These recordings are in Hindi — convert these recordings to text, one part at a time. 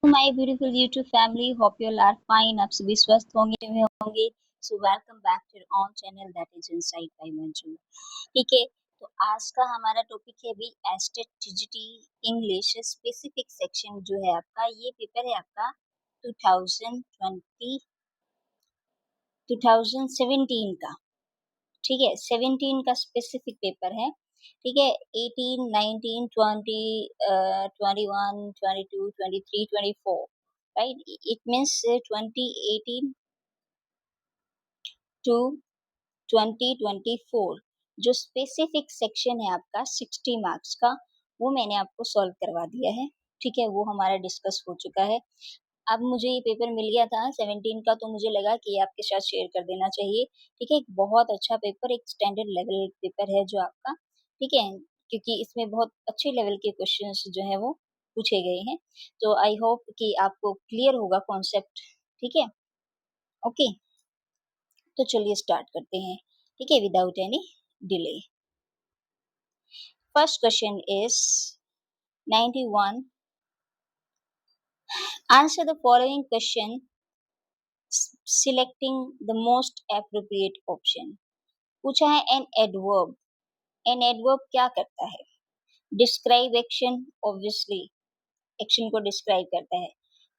My beautiful YouTube family, hope you all are fine. आप सभी स्वस्थ होंगे। So welcome back to your own channel that is inside by Manju. ठीक है, तो आज का हमारा टॉपिक है भी state TGT English specific section जो है आपका, ये पेपर है आपका 2020 2017 का। ठीक है, 17 का स्पेसिफिक पेपर है। ठीक है, 18, 19, 20, 21, 22, 23, 24, राइट। इट मीन्स 2018 टू 2024 जो स्पेसिफिक सेक्शन है आपका 60 मार्क्स का, वो मैंने आपको सॉल्व करवा दिया है। ठीक है, वो हमारा डिस्कस हो चुका है। अब मुझे ये पेपर मिल गया था 17 का, तो मुझे लगा कि आपके साथ शेयर कर देना चाहिए। ठीक है, एक बहुत अच्छा पेपर, एक स्टैंडर्ड लेवल पेपर है जो आपका। ठीक है, क्योंकि इसमें बहुत अच्छे लेवल के क्वेश्चंस जो है वो पूछे गए हैं। तो आई होप कि आपको क्लियर होगा कॉन्सेप्ट। ठीक है, ओके, तो चलिए स्टार्ट करते हैं। ठीक है, without any delay. First question is 91। Answer the following question selecting the most appropriate option। पूछा है एन एडवर्ब। एन एडवर्ब क्या करता है? डिस्क्राइब एक्शन, ऑब्वियसली एक्शन को डिस्क्राइब करता है।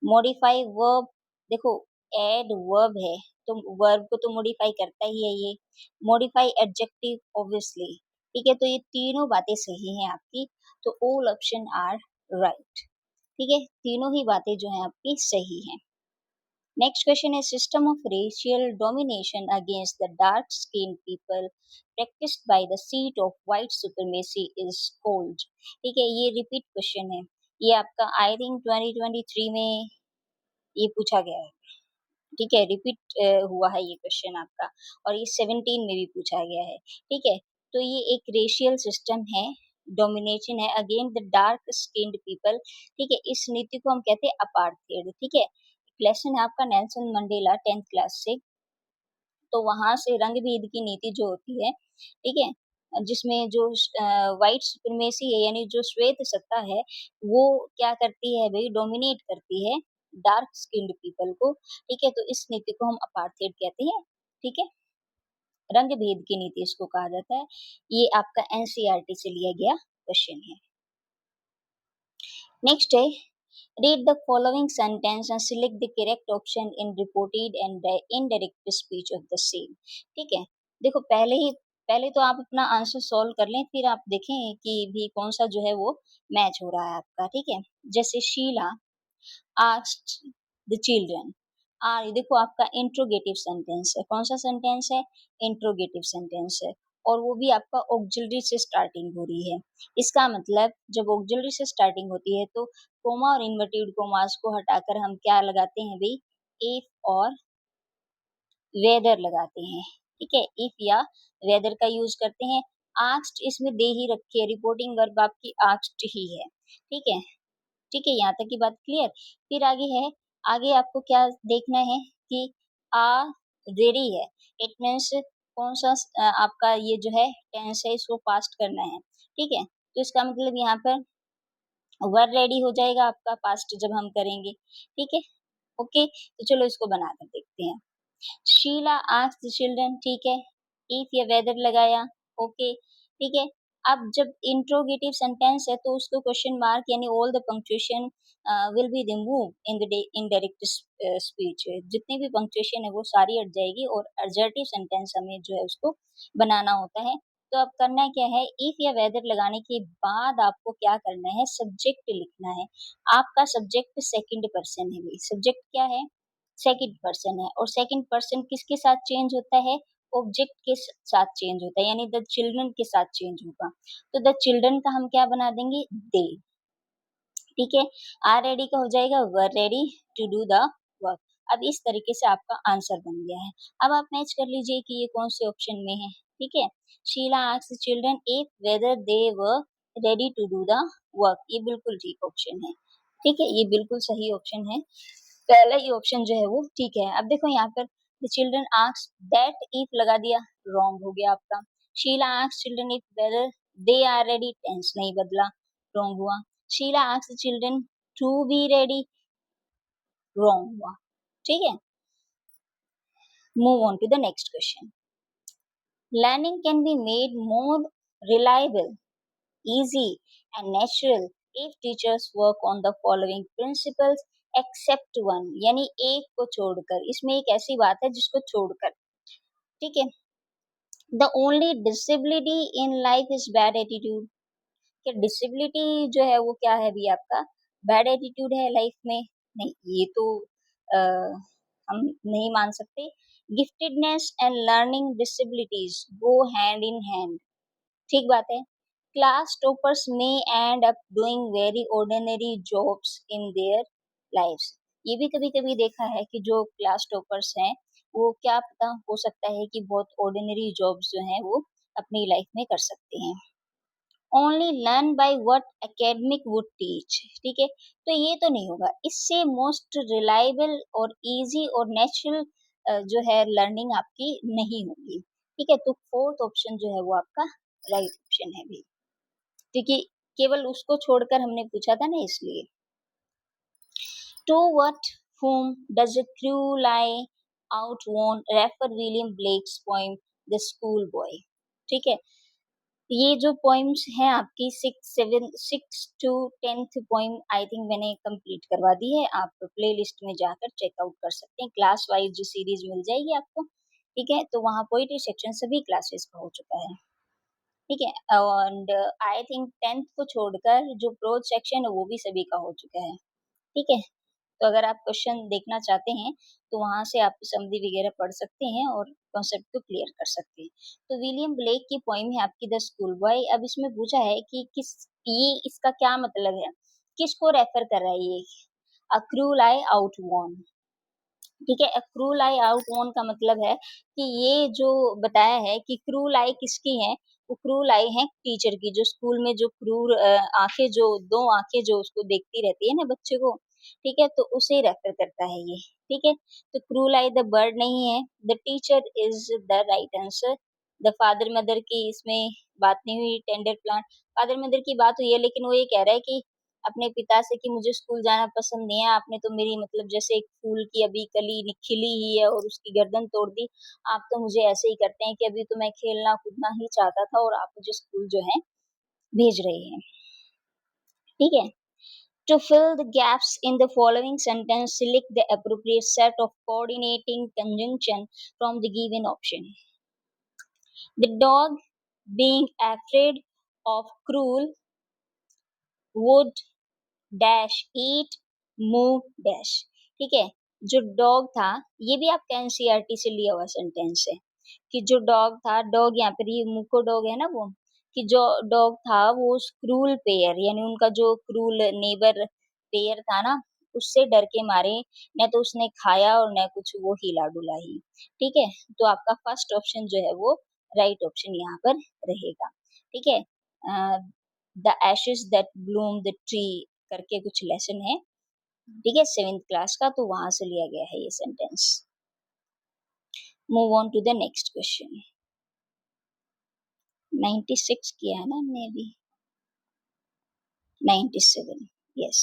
मॉडिफाई वर्ब, देखो एड वर्ब है तो वर्ब को तो मॉडिफाई करता ही है ये। Modify adjective, obviously. ठीक है, तो ये तीनों बातें सही हैं आपकी, तो ऑल ऑप्शन आर राइट। ठीक है, तीनों ही बातें जो हैं आपकी सही हैं। Next question is system of racial domination against the dark-skinned people practiced by the seat of white supremacy is called। ठीक है, ये रिपीट क्वेश्चन है। ये आपका आई थिंक 2023 में ये पूछा गया है। ठीक है, रिपीट हुआ है ये क्वेश्चन आपका, और ये 17 में भी पूछा गया है। ठीक है, तो ये एक रेशियल सिस्टम है, डोमिनेशन है against the dark skinned people. ठीक है, इस नीति को हम कहते हैं अपार्थेड। ठीक है, लेसन है आपका नेल्सन मंडेला 10th क्लास से, तो वहां से रंग भेद की नीति जो होती है, ठीक है, जिसमें जो व्हाइट सुप्रीमेसी है यानी जो श्वेत सत्ता है, वो क्या करती है भाई, डोमिनेट करती है डार्क स्किन्ड पीपल को। ठीक है, तो इस नीति को हम अपार्थेड कहते हैं। ठीक है, रंग भेद की नीति इसको कहा जाता है। ये आपका एनसीईआरटी से लिया गया क्वेश्चन है। नेक्स्ट है, read the following sentence and select the correct option in reported and indirect speech of the same। ठीक है, देखो पहले तो आप अपना आंसर सॉल्व कर लें, फिर आप देखें कि भी कौन सा जो है वो मैच हो रहा है आपका। ठीक है, जैसे Sheela asked the children are, देखो आपका इंट्रोगेटिव सेंटेंस है। कौन सा सेंटेंस है? इंट्रोगेटिव सेंटेंस है, और वो भी आपका ऑक्सिलरी से स्टार्टिंग हो रही है। इसका मतलब जब ऑक्सिलरी से स्टार्टिंग होती है तो कोमा और इन्वर्टेड कोमास को हटाकर हम क्या लगाते हैं भाई, इफ और वेदर लगाते हैं। ठीक है, इफ या वेदर का यूज करते हैं। आस्क्ड इसमें दे ही रखी है, रिपोर्टिंग वर्ब आपकी आस्क्ड ही है। ठीक है, ठीक है, यहाँ तक की बात क्लियर। फिर आगे है, आगे आपको क्या देखना है कि आ रेडी है, इट मीन्स कौन सा आपका ये जो है टेंस है, इसको पास्ट करना है। ठीक है, तो इसका मतलब यहाँ पर वर रेडी हो जाएगा आपका पास्ट जब हम करेंगे। ठीक है, ओके, तो चलो इसको बनाकर देखते हैं। शीला आस्क्ड द चिल्ड्रन, ठीक है, इफ या वेदर लगाया, ओके, ठीक है। अब जब इंट्रोगेटिव सेंटेंस है तो उसको क्वेश्चन मार्क यानी all the punctuation will be remove in the indirect speech. जितनी भी पंक्चुएशन है वो सारी हट जाएगी, और एडजेक्टिव सेंटेंस हमें जो है उसको बनाना होता है। तो अब करना क्या है, इफ या वेदर लगाने के बाद आपको क्या करना है, सब्जेक्ट लिखना है। आपका सब्जेक्ट सेकंड पर्सन है भाई, सब्जेक्ट क्या है, सेकंड पर्सन है, और सेकंड पर्सन किसके साथ चेंज होता है, ऑब्जेक्ट के साथ चेंज होता है, यानी द चिल्ड्रन के साथ चेंज होगा। तो द चिल्ड्रन का हम क्या बना देंगे, दे। ठीक है, आर रेडी का हो जाएगा were ready to do the work. अब इस तरीके से आपका आंसर बन गया है। अब आप मैच कर लीजिए कि ये कौन से ऑप्शन में है। ठीक है, Sheela asked children if whether they were ready to do the work, ये बिल्कुल ठीक ऑप्शन है। ठीक है, ये बिल्कुल सही ऑप्शन है, पहला ही ऑप्शन जो है वो ठीक है। अब देखो यहाँ पर the children asked that if लगा दिया, रॉन्ग हो गया आपका। Sheela asked children if whether they are ready, tense नहीं बदला, रॉन्ग हुआ। Sheela asked children to be ready, wrong हुआ। ठीक है, move on to the next question. Learning can be made more reliable, easy and natural if teachers work on the following principles except one, यानी एक को छोड़कर, इसमें एक ऐसी बात है जिसको छोड़कर। ठीक है, the only disability in life is bad attitude. क्या डिसेबिलिटी जो है वो क्या है भी आपका बैड एटीट्यूड है लाइफ में? नहीं, ये तो आ, हम नहीं मान सकते। Giftedness and learning disabilities go hand in hand. ठीक बात है। Class toppers may end up doing very ordinary jobs in their lives. ये भी कभी कभी देखा है कि जो क्लास टॉपर्स हैं वो क्या पता हो सकता है कि बहुत ऑर्डिनरी जॉब्स जो हैं वो अपनी लाइफ में कर सकते हैं। Only learn by what academic would teach. ठीक है, तो ये तो नहीं होगा, इससे मोस्ट रिलायबल और इजी और नेचुरल जो है लर्निंग आपकी नहीं होगी। ठीक है, तो फोर्थ ऑप्शन जो है वो आपका राइट ऑप्शन है भी, क्योंकि केवल उसको छोड़कर हमने पूछा था ना, इसलिए। To what whom does a crew lie out won refer William Blake's poem the school boy. ठीक है, ये जो पोइम्स हैं आपकी 6 to 10th poem I think मैंने कंप्लीट करवा दी है, आप प्ले लिस्ट में जाकर चेकआउट कर सकते हैं, क्लास वाइज जो सीरीज मिल जाएगी आपको। ठीक है, तो वहाँ पोइट्री सेक्शन सभी क्लासेस का हो चुका है। ठीक है, एंड आई थिंक 10th को छोड़कर जो प्रोज सेक्शन है वो भी सभी का हो चुका है। ठीक है, तो अगर आप क्वेश्चन देखना चाहते हैं तो वहाँ से आप समरी वगैरह पढ़ सकते हैं और कॉन्सेप्ट को क्लियर कर सकते हैं। तो विलियम ब्लेक की पोइम है आपकी द स्कूल बॉय। अब इसमें पूछा है कि किस, ये इसका क्या मतलब है, किसको रेफर कर रहा है ये? अ क्रूल आई आउट वॉन। ठीक है, क्रूल आई आउट ओन का मतलब है कि ये जो बताया है कि क्रूल आई किसकी है, वो क्रूल आई है टीचर की, जो स्कूल में जो क्रूर आंखें, जो दो आंखें जो उसको देखती रहती है ना बच्चे को। ठीक है, तो उसे रेफर करता है ये। ठीक है, तो क्रूल आई द बर्ड नहीं है, the teacher is the right answer. The father mother की इसमें बात नहीं हुई, टेंडर प्लांट फादर मदर की बात हुई है, लेकिन वो ये कह रहा है कि अपने पिता से कि मुझे स्कूल जाना पसंद नहीं है, आपने तो मेरी मतलब जैसे एक फूल की अभी कली खिली ही है और उसकी गर्दन तोड़ दी, आप तो मुझे ऐसे ही करते हैं कि अभी तो मैं खेलना कूदना ही चाहता था और आप मुझे स्कूल जो है भेज रहे हैं। ठीक है, to fill the gaps in the following sentence, select the appropriate set of coordinating conjunction from the given option. The dog, being afraid of cruel, would dash eat move dash. ठीक है, जो डॉग था, ये भी आपका एनसीईआरटी से लिया हुआ सेंटेंस है कि जो डॉग था, डॉग यहाँ पर ये मुको डॉग है ना वो, कि जो डॉग था वो क्रूल पेयर यानी उनका जो क्रूल नेबर पेयर था ना, उससे डर के मारे न तो उसने खाया और न कुछ वो हिला डुला ही। ठीक है, तो आपका फर्स्ट ऑप्शन जो है वो राइट ऑप्शन यहाँ पर रहेगा। ठीक है, the ashes that Bloom the tree करके कुछ लेसन है। ठीक है, 7th क्लास का, तो वहां से लिया गया है ये sentence. Move on to the next question. 96 किया है ना हमने अभी, 97, यस।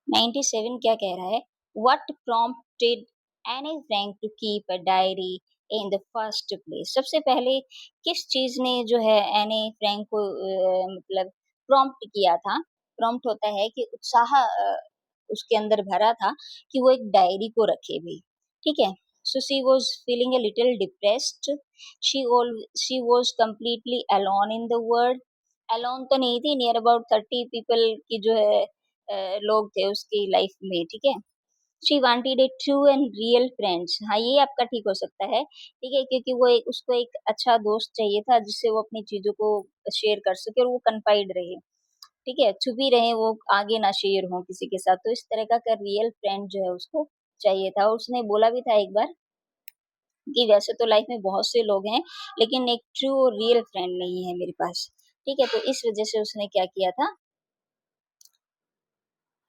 97 क्या कह रहा है? What prompted Anne Frank to keep a diary in the first place. सबसे पहले किस चीज ने जो है एनी फ्रैंक को मतलब प्रॉम्प्ट किया था? प्रॉम्प्ट होता है कि उत्साह उसके अंदर भरा था कि वो एक डायरी को रखे भी। ठीक है, so she was feeling a little depressed, she was completely alone in the world. Alone तो नहीं थी, नियर अबाउट 30 पीपल की जो है लोग थे उसकी लाइफ में। ठीक है, she wanted A true and real friends. हाँ, ये आपका ठीक हो सकता है। ठीक है, क्योंकि वो उसको एक अच्छा दोस्त चाहिए था जिससे वो अपनी चीजों को शेयर कर सके और वो कन्फाइड रहे। ठीक है, छुपी रहे, वो आगे ना शेयर हो किसी के साथ, तो इस तरह का रियल फ्रेंड जो है उसको चाहिए था। और उसने बोला भी था एक बार कि वैसे तो लाइफ में बहुत से लोग हैं, लेकिन एक ट्रू और रियल फ्रेंड नहीं है मेरे पास। ठीक है, तो इस वजह से उसने क्या किया था,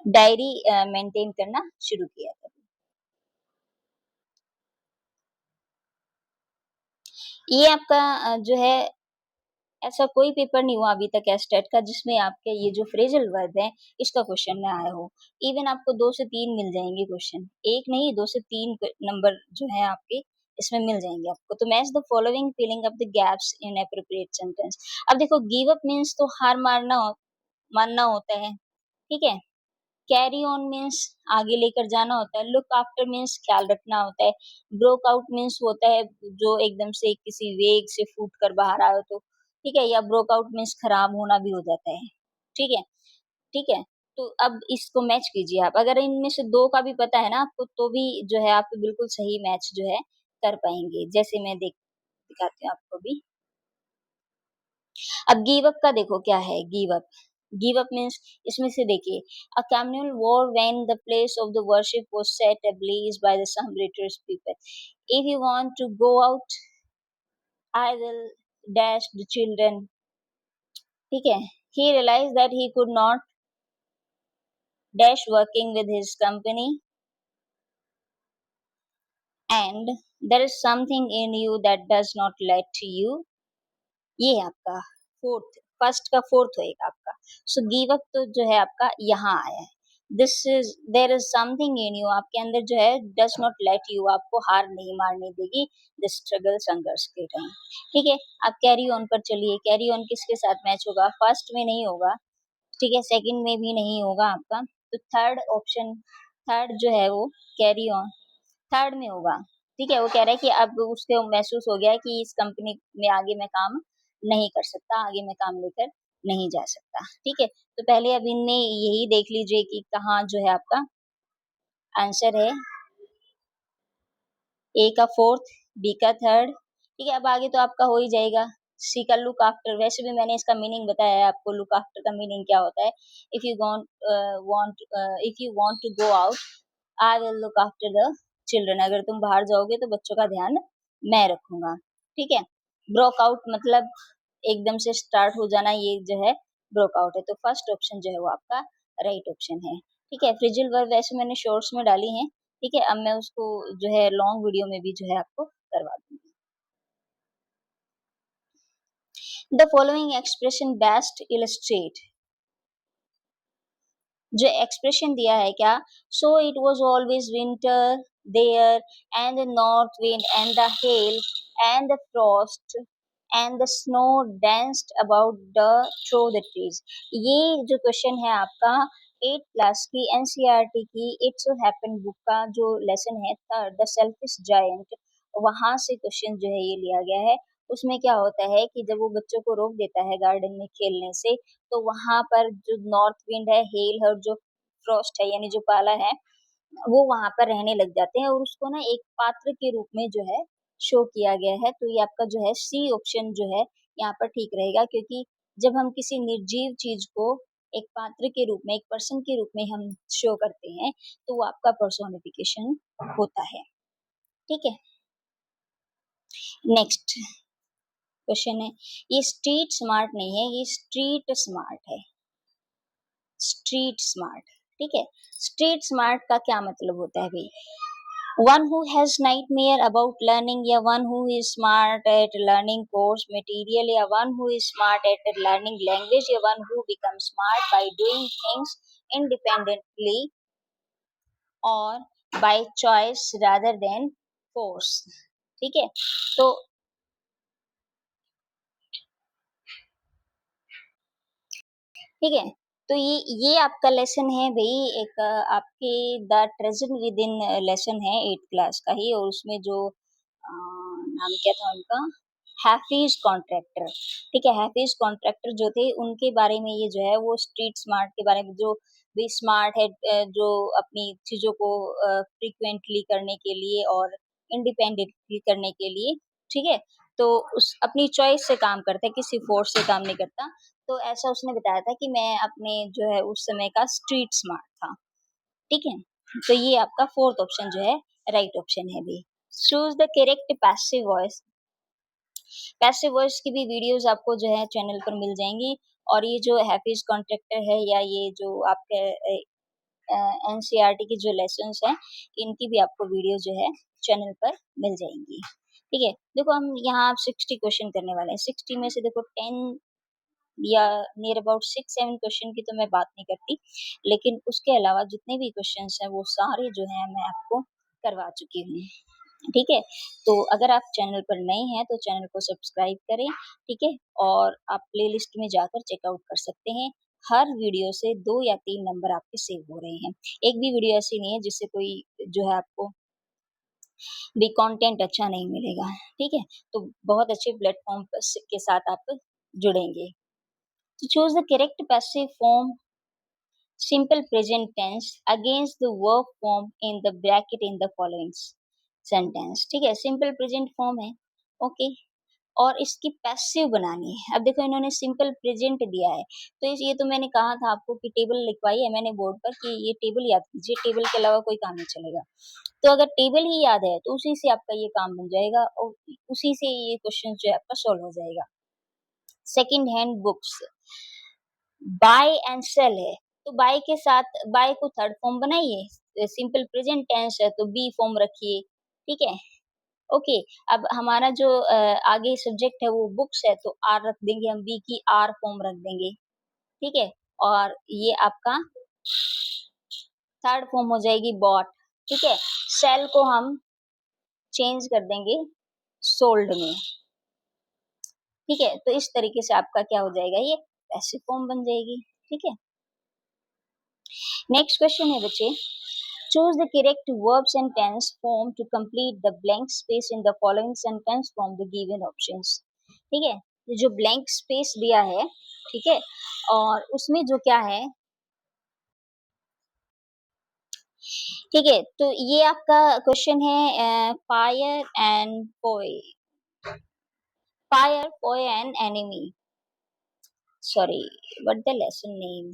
डायरी मेंटेन करना शुरू किया था। ये आपका जो है ऐसा कोई पेपर नहीं हुआ अभी तक एस्टेट का जिसमें आपके ये जो फ्रेजल वर्ब है इसका क्वेश्चन ना आया हो। इवन आपको 2 से 3 मिल जाएंगे क्वेश्चन, एक नहीं 2 से 3 नंबर जो है आपके इसमें मिल जाएंगे आपको। तो match the following filling up the gaps in appropriate sentence. अब देखो गिव अप मीन्स तो हार मानना होता है, ठीक है। कैरी ऑन मीन्स आगे लेकर जाना होता है। लुक आफ्टर मीन्स ख्याल रखना होता है। ब्रोक आउट मीन्स होता है जो एकदम से किसी वेग से फूट कर बाहर आए तो, ठीक है। या ब्रोक आउट मीन्स खराब होना भी हो जाता है, ठीक है, ठीक है। तो अब इसको मैच कीजिए आप, अगर इनमें से दो का भी पता है ना आपको तो भी जो है आप बिल्कुल सही मैच जो है कर पाएंगे। जैसे मैं देख दिखाती हूँ आपको भी। अब गिव अप का देखो क्या है। गिव अप मीन्स इसमें से देखिए, अ communal war when the place of the worship was set ablaze by the some religious people. If you want to go out, I will dash the children, ठीक है। He realized that he could not dash working with his company, and there is something in you that does not let you। ये है आपका फोर्थ, फर्स्ट का फोर्थ होएगा आपका। सो गिव अप तो जो है आपका यहाँ आया है। This is there is something in you, आपके अंदर जो है डज नॉट लेट यू, आपको हार नहीं मारने देगी द स्ट्रगल संघर्ष के टाइम, ठीक है। आप कैरी ऑन पर चलिए। कैरी ऑन किसके साथ मैच होगा? फर्स्ट में नहीं होगा, ठीक है, सेकंड में भी नहीं होगा आपका। तो थर्ड ऑप्शन, थर्ड जो है वो कैरी ऑन थर्ड में होगा, ठीक है। वो कह रहा है कि अब उसको महसूस हो गया है कि इस कंपनी में आगे मैं काम नहीं कर सकता, आगे मैं काम लेकर नहीं जा सकता, ठीक है। तो पहले अब इनमें यही देख लीजिए कि कहाँ जो है आपका आंसर है। ए का फोर्थ, बी का थर्ड, ठीक है। अब आगे तो आपका हो ही जाएगा। सी का लुक आफ्टर, वैसे भी मैंने इसका मीनिंग बताया है आपको, लुक आफ्टर का मीनिंग क्या होता है। If you want to go out, I will look after the children. अगर तुम बाहर जाओगे तो बच्चों का ध्यान मैं रखूंगा, ठीक है। ब्रोक आउट मतलब एकदम से स्टार्ट हो जाना, ये जो है ब्रोक आउट है। तो फर्स्ट ऑप्शन जो है वो आपका राइट ऑप्शन है, ठीक है। फ्रिजिल वर्ब वैसे मैंने शॉर्ट्स में डाली है, ठीक है। अब मैं उसको जो है लॉन्ग वीडियो में भी जो है आपको करवा दूंगी। The following expression best illustrate, जो एक्सप्रेशन दिया है क्या, so it was always winter there and the north wind and the hail and the frost and the snow danced about the through the trees. ये जो क्वेश्चन है आपका 8th क्लास की एनसीईआरटी की इट्स हैपन बुक का जो लेसन है थर्ड, द सेल्फिश जायंट, वहां से क्वेश्चन जो है ये लिया गया है। उसमें क्या होता है कि जब वो बच्चों को रोक देता है गार्डन में खेलने से, तो वहां पर जो नॉर्थ विंड है, हेल और जो फ्रॉस्ट है यानी जो पाला है, वो वहां पर रहने लग जाते हैं और उसको ना एक पात्र के रूप में जो है शो किया गया है। तो ये आपका जो है सी ऑप्शन जो है यहाँ पर ठीक रहेगा, क्योंकि जब हम किसी निर्जीव चीज को एक पात्र के रूप में, एक पर्सन के रूप में हम शो करते हैं तो वो आपका पर्सोनिफिकेशन होता है, ठीक है। नेक्स्ट क्वेश्चन है, ये स्ट्रीट स्मार्ट नहीं है, ये स्ट्रीट स्मार्ट है। स्ट्रीट स्मार्ट, ठीक है। स्ट्रीट स्मार्ट का क्या मतलब होता है भाई? One who has nightmare about learning, या one who is smart at learning course material, या one who is smart at learning language, या one who become smart by doing things independently और by choice rather than force, ठीक है। तो ठीक है, तो ये आपका लेसन है भाई, एक आपके the treasure with in lesson है 8th क्लास का ही, और उसमें जो नाम क्या था उनका, हैफिज कॉन्ट्रैक्टर, ठीक है। हैफिज कॉन्ट्रैक्टर जो थे उनके बारे में ये जो है वो स्ट्रीट स्मार्ट के बारे में, जो भी स्मार्ट है जो अपनी चीजों को फ्रिक्वेंटली करने के लिए और इंडिपेंडेंटली करने के लिए, ठीक है। तो उस अपनी चॉइस से काम करता है, किसी फोर्स से काम नहीं करता। तो ऐसा उसने बताया था कि मैं अपने जो है उस समय का स्ट्रीट स्मार्ट था, ठीक है। तो ये आपका फोर्थ ऑप्शन जो है राइट ऑप्शन है भी। Choose the correct passive voice. Passive voice की भी वीडियोस आपको जो है चैनल पर मिल जाएंगी, और ये जो हैफिज कॉन्ट्रैक्टर है या ये जो आपके एनसीईआरटी की जो लेसन्स हैं, इनकी भी आपको वीडियो जो है चैनल पर मिल जाएंगी, ठीक है? देखो हम यहाँ आप 60 क्वेश्चन करने वाले हैं, 60 में से देखो 10 या नियर अबाउट 6-7 क्वेश्चन की तो मैं बात नहीं करती, लेकिन उसके अलावा जितने भी क्वेश्चन्स हैं वो सारे जो हैं मैं आपको करवा चुकी हूँ। ठीक है? तो अगर आप चैनल पर नए हैं तो चैनल को सब्सक्राइब करें, ठीक है? और आप प्लेलिस्ट में जाकर चेकआउट कर सकते हैं। हर वीडियो से 2 या 3 नंबर आपके सेव हो रहे हैं। एक भी वीडियो ऐसी नहीं है जिससे कोई जो है आपको भी कंटेंट अच्छा नहीं मिलेगा, ठीक है? तो बहुत अच्छे प्लेटफ़ॉर्म के साथ आप जुड़ेंगे। To choose the correct passive form, simple present tense against the verb form in the bracket in the following sentence. ठीक है, सिंपल प्रेजेंट फॉर्म है, ओके, और इसकी पैसिव बनानी है। अब देखो इन्होंने सिंपल प्रेजेंट दिया है, तो ये तो मैंने कहा था आपको कि टेबल लिखवाई है मैंने बोर्ड पर कि ये टेबल याद कीजिए, टेबल के अलावा कोई काम नहीं चलेगा। तो अगर टेबल ही याद है तो उसी से आपका ये काम बन जाएगा और उसी से ये क्वेश्चन जो है आपका सॉल्व हो जाएगा। Second hand books, buy and sell है, तो बाय के साथ बाय को थर्ड फॉर्म बनाइए, सिंपल प्रेजेंट टेंस है तो बी फॉर्म रखिए, ठीक है? ओके, अब हमारा जो आगे सब्जेक्ट है वो बुक्स है तो आर रख देंगे, हम बी की आर फॉर्म रख देंगे, ठीक है? और ये आपका थर्ड फॉर्म हो जाएगी बॉट, ठीक है? सेल को हम चेंज कर देंगे सोल्ड में, ठीक है? तो इस तरीके से आपका क्या हो जाएगा, ये पैसिव फॉर्म बन जाएगी, ठीक है? नेक्स्ट क्वेश्चन है बच्चे, choose the correct verbs and tense form to complete the blank space in the following sentence from the given options. ठीक है, ये जो blank space दिया है, ठीक है, और उसमें जो क्या है, ठीक है, तो ये आपका क्वेश्चन है fire and foe, fire foe and enemy, sorry what the lesson name,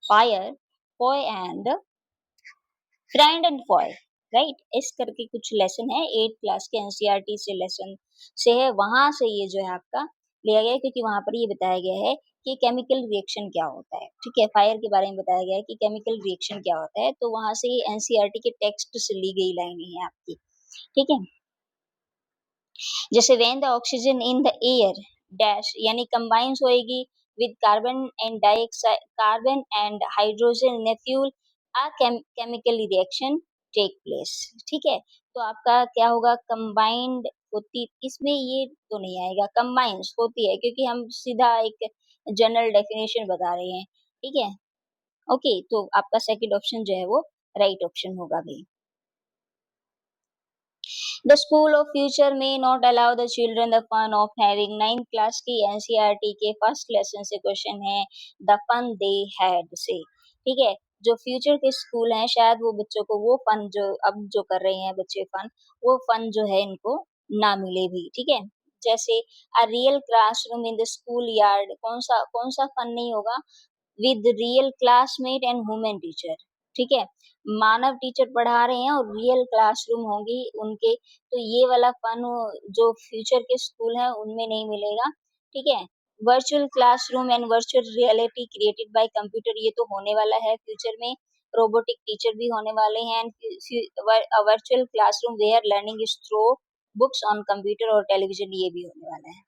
fire foe and friend and foe, right, इस करके कुछ लेसन है 8th क्लास के एनसीईआरटी से लेसन से है, वहां से ये जो है आपका लिया गया है, क्योंकि वहां पर ये बताया गया है कि केमिकल रिएक्शन क्या होता है, ठीक है, फायर के बारे में बताया गया है कि केमिकल रिएक्शन क्या होता है, तो वहां से ये एनसीईआरटी के टेक्स्ट से ली गई लाइनें हैं आपकी, ठीक है? जैसे when the oxygen in the air dash यानी कंबाइंस होएगी with carbon and dioxide, carbon and hydrogen in fuel, a chemical reaction take place, ठीक है? तो आपका क्या होगा, कंबाइंड होती, इसमें ये तो नहीं आएगा, कंबाइंस होती है क्योंकि हम सीधा एक जनरल डेफिनेशन बता रहे हैं, ठीक है? ओके, तो आपका सेकंड ऑप्शन जो है वो राइट ऑप्शन होगा भी। The school of future may not allow the children the fun of having 9th class की एनसीईआरटी के फर्स्ट लेसन से क्वेश्चन है, द फन दे हैड से, ठीक है? जो फ्यूचर के स्कूल हैं शायद वो बच्चों को वो फन जो अब जो कर रहे हैं बच्चे फन, वो फन जो है इनको ना मिले भी, ठीक है? जैसे a real classroom in the school yard, कौन सा फन नहीं होगा with real classmate and human teacher, ठीक है? मानव टीचर पढ़ा रहे हैं और रियल क्लासरूम होंगी उनके, तो ये वाला फन जो फ्यूचर के स्कूल हैं उनमें नहीं मिलेगा, ठीक है? Virtual classroom and virtual reality created by computer, ये तो होने वाला है फ्यूचर में, रोबोटिक टीचर भी होने वाले हैं and virtual classroom where learning is through books on computer और टेलीविजन, ये भी होने वाला है,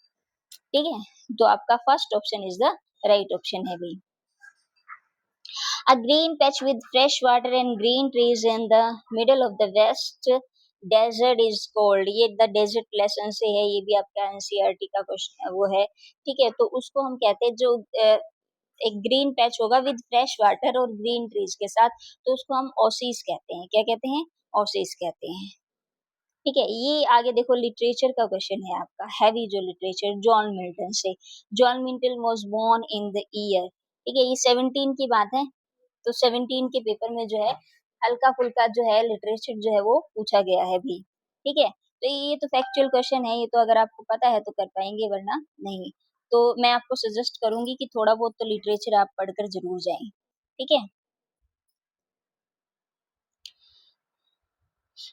ठीक है? तो आपका first option is the right option है भाई। A green patch with fresh water and green trees in the middle of the west desert is called, ये द डेजर्ट लेसन से है, ये भी आपका एनसीईआरटी का क्वेश्चन वो है, ठीक है? तो उसको हम कहते हैं जो एक ग्रीन पैच होगा विद फ्रेश वाटर और ग्रीन ट्रीज के साथ, तो उसको हम ओसिस कहते हैं, क्या कहते हैं, ओसिस कहते हैं, ठीक है? ये आगे देखो लिटरेचर का क्वेश्चन है आपका, हैवी जो लिटरेचर जॉन मिल्टन से, John Milton was born in the year, ठीक है? ये 17 की बात है, तो 17 के पेपर में जो है हल्का-फुल्का जो है लिटरेचर जो है वो पूछा गया है भी, ठीक है? तो ये तो फैक्चुअल क्वेश्चन है, ये तो अगर आपको पता है तो कर पाएँगे वरना नहीं। तो मैं आपको सजेस्ट करूँगी कि थोड़ा बहुत तो लिटरेचर आप पढ़कर ज़रूर जाएँ, ठीक है?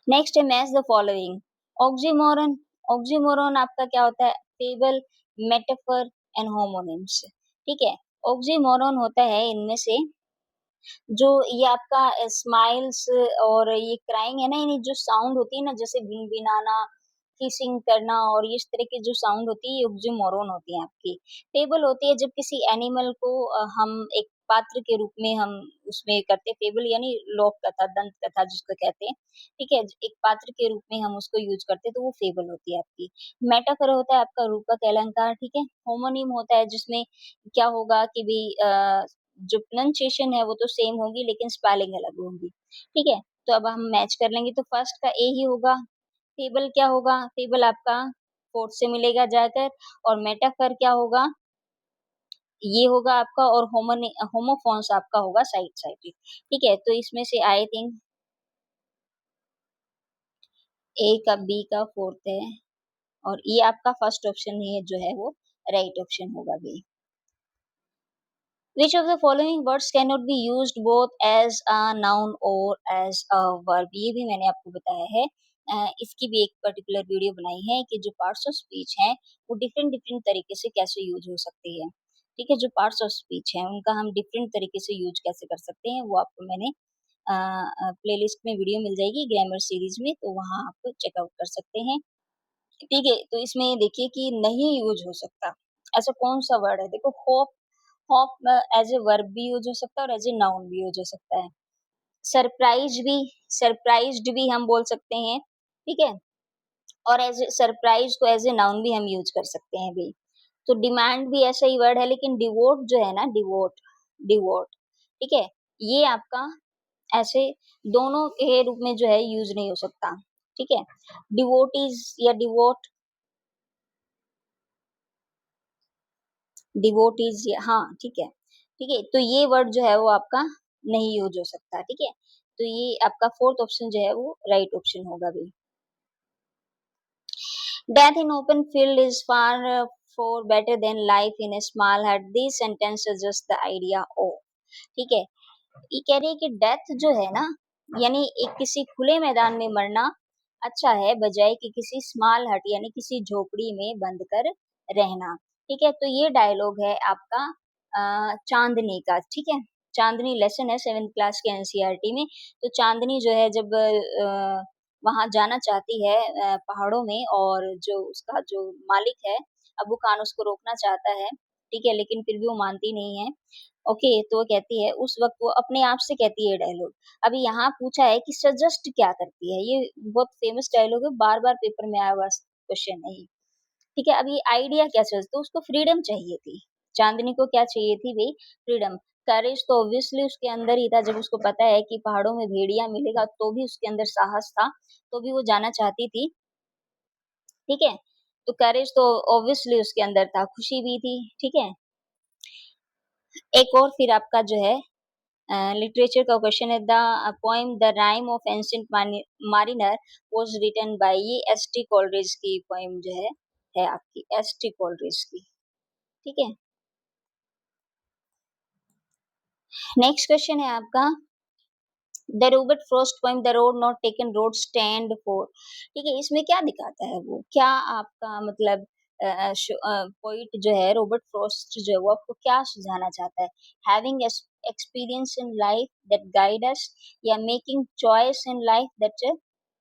नेक्स्ट है match the following, oxymoron, oxymoron आपका क्या होता है, फेबल, मेटाफर एंड होमोनिम्स, ठीक है? ऑक्सीमोरन होता है इनमें से जो ये आपका स्माइल्स और ये क्राइंग है ना, यानी जो साउंड होती है ना जैसे भिनभिनाना, किसिंग करना और इस तरह की जो साउंड होती है ये ऑक्सीमोरोन होती है आपकी। फेबल होती है जब किसी एनिमल को हम एक पात्र के रूप में हम उसमें करते हैं। फेबल यानी लोक कथा, दंत कथा जिसको कहते हैं, ठीक है? एक पात्र के रूप में हम उसको यूज़ करते हैं तो वो फेबल होती है आपकी। मेटाफर होता है आपका रूपक अलंकार, ठीक है? होमोनिम होता है जिसमें क्या होगा कि भई जो प्रोनंसिएशन है वो तो सेम होगी लेकिन स्पेलिंग अलग होगी, ठीक है? तो अब हम मैच कर लेंगे तो फर्स्ट का ए ही होगा। फेबल क्या होगा? फेबल आपका फोर्थ से मिलेगा जाकर और मेटाफर क्या होगा? ये होगा आपका और होमोफोन्स आपका होगा साइड साइडेड, ठीक है? तो इसमें से आई थिंक ए का बी का फोर्थ है और ये आपका फर्स्ट ऑप्शन ही है जो है वो राइट ऑप्शन होगा B. Which of the following words cannot be used both as a noun or as a verb? ये भी मैंने आपको बताया है। इसकी भी एक पर्टिकुलर वीडियो बनाई है कि जो पार्ट्स ऑफ स्पीच हैं वो डिफरेंट डिफरेंट तरीके से कैसे यूज हो सकती है। ठीक है, जो पार्ट्स ऑफ स्पीच हैं उनका हम डिफरेंट तरीके से यूज कैसे कर सकते हैं वो आपको मैंने प्लेलिस्ट में वीडियो मिल जाएगी ग्रामर सीरीज में, तो वहाँ आप चेकआउट कर सकते हैं। ठीक है, तो इसमें देखिए कि नहीं यूज हो सकता ऐसा कौन सा वर्ड है। देखो hope, hope as a verb भी यूज हो सकता है और एज ए नाउन भी यूज हो सकता है। सरप्राइज भी, सरप्राइज्ड भी हम बोल सकते हैं, ठीक है, और एज सरप्राइज को एज ए नाउन भी हम यूज कर सकते हैं भी। तो डिमांड भी ऐसा ही वर्ड है लेकिन डिवोट जो है ना, डिवोट, डिवोट, ठीक है, ये आपका ऐसे दोनों के रूप में जो है यूज नहीं हो सकता। ठीक है, डिवोटीज या डिवोट, डिवोटीज, हाँ ठीक है, ठीक है, तो ये वर्ड जो है वो आपका नहीं यूज हो सकता। ठीक है, तो ये आपका फोर्थ ऑप्शन जो है वो राइट ऑप्शन होगा भी। Death in open field is far for better than life in a small hut, this sentence is just the idea of. ठीक है, ये कह रही है कि डेथ जो है ना, यानी एक किसी खुले मैदान में मरना अच्छा है बजाय कि किसी स्मॉल हट यानी किसी झोपड़ी में बंद कर रहना। ठीक है, तो ये डायलॉग है आपका चांदनी का। ठीक है, चांदनी लेसन है 7th क्लास के एनसीईआरटी में। तो चांदनी जो है जब वहां जाना चाहती है पहाड़ों में, और जो उसका जो मालिक है अबू खान उसको रोकना चाहता है, ठीक है, लेकिन फिर भी वो मानती नहीं है। ओके, तो वो कहती है उस वक़्त, वो अपने आप से कहती है डायलॉग। अभी यहाँ पूछा है कि सजेस्ट क्या करती है, ये बहुत फेमस डायलॉग है, बार-बार पेपर में आया हुआ क्वेश्चन है ये। ठीक है, अभी आइडिया क्या चाहिए, तो उसको फ्रीडम चाहिए थी। चांदनी को क्या चाहिए थी भई? फ्रीडम। करेज तो ऑब्वियसली उसके अंदर ही था, जब उसको पता है कि पहाड़ों में भेड़िया मिलेगा तो भी उसके अंदर साहस था, तो भी वो जाना चाहती थी। ठीक है? तो करेज तो ऑब्वियसली उसके अंदर था, खुशी भी थी। ठीक है? एक और फिर आपका जो है लिटरेचर का क्वेश्चन है, the poem the rime of ancient mariner was written by, ये एस.टी. कोलरिज की पोएम जो है आपकी एस.टी. कोलरिज की। ठीक है, नेक्स्ट क्वेश्चन है आपका, the Robert Frost poem the road not taken road stand for. ठीक है, इसमें क्या दिखाता है वो, क्या आपका मतलब पोइट जो है रॉबर्ट फ्रॉस्ट जो है वो आपको क्या सुझाना चाहता है? Having experience in life that guide us, या making choice in life that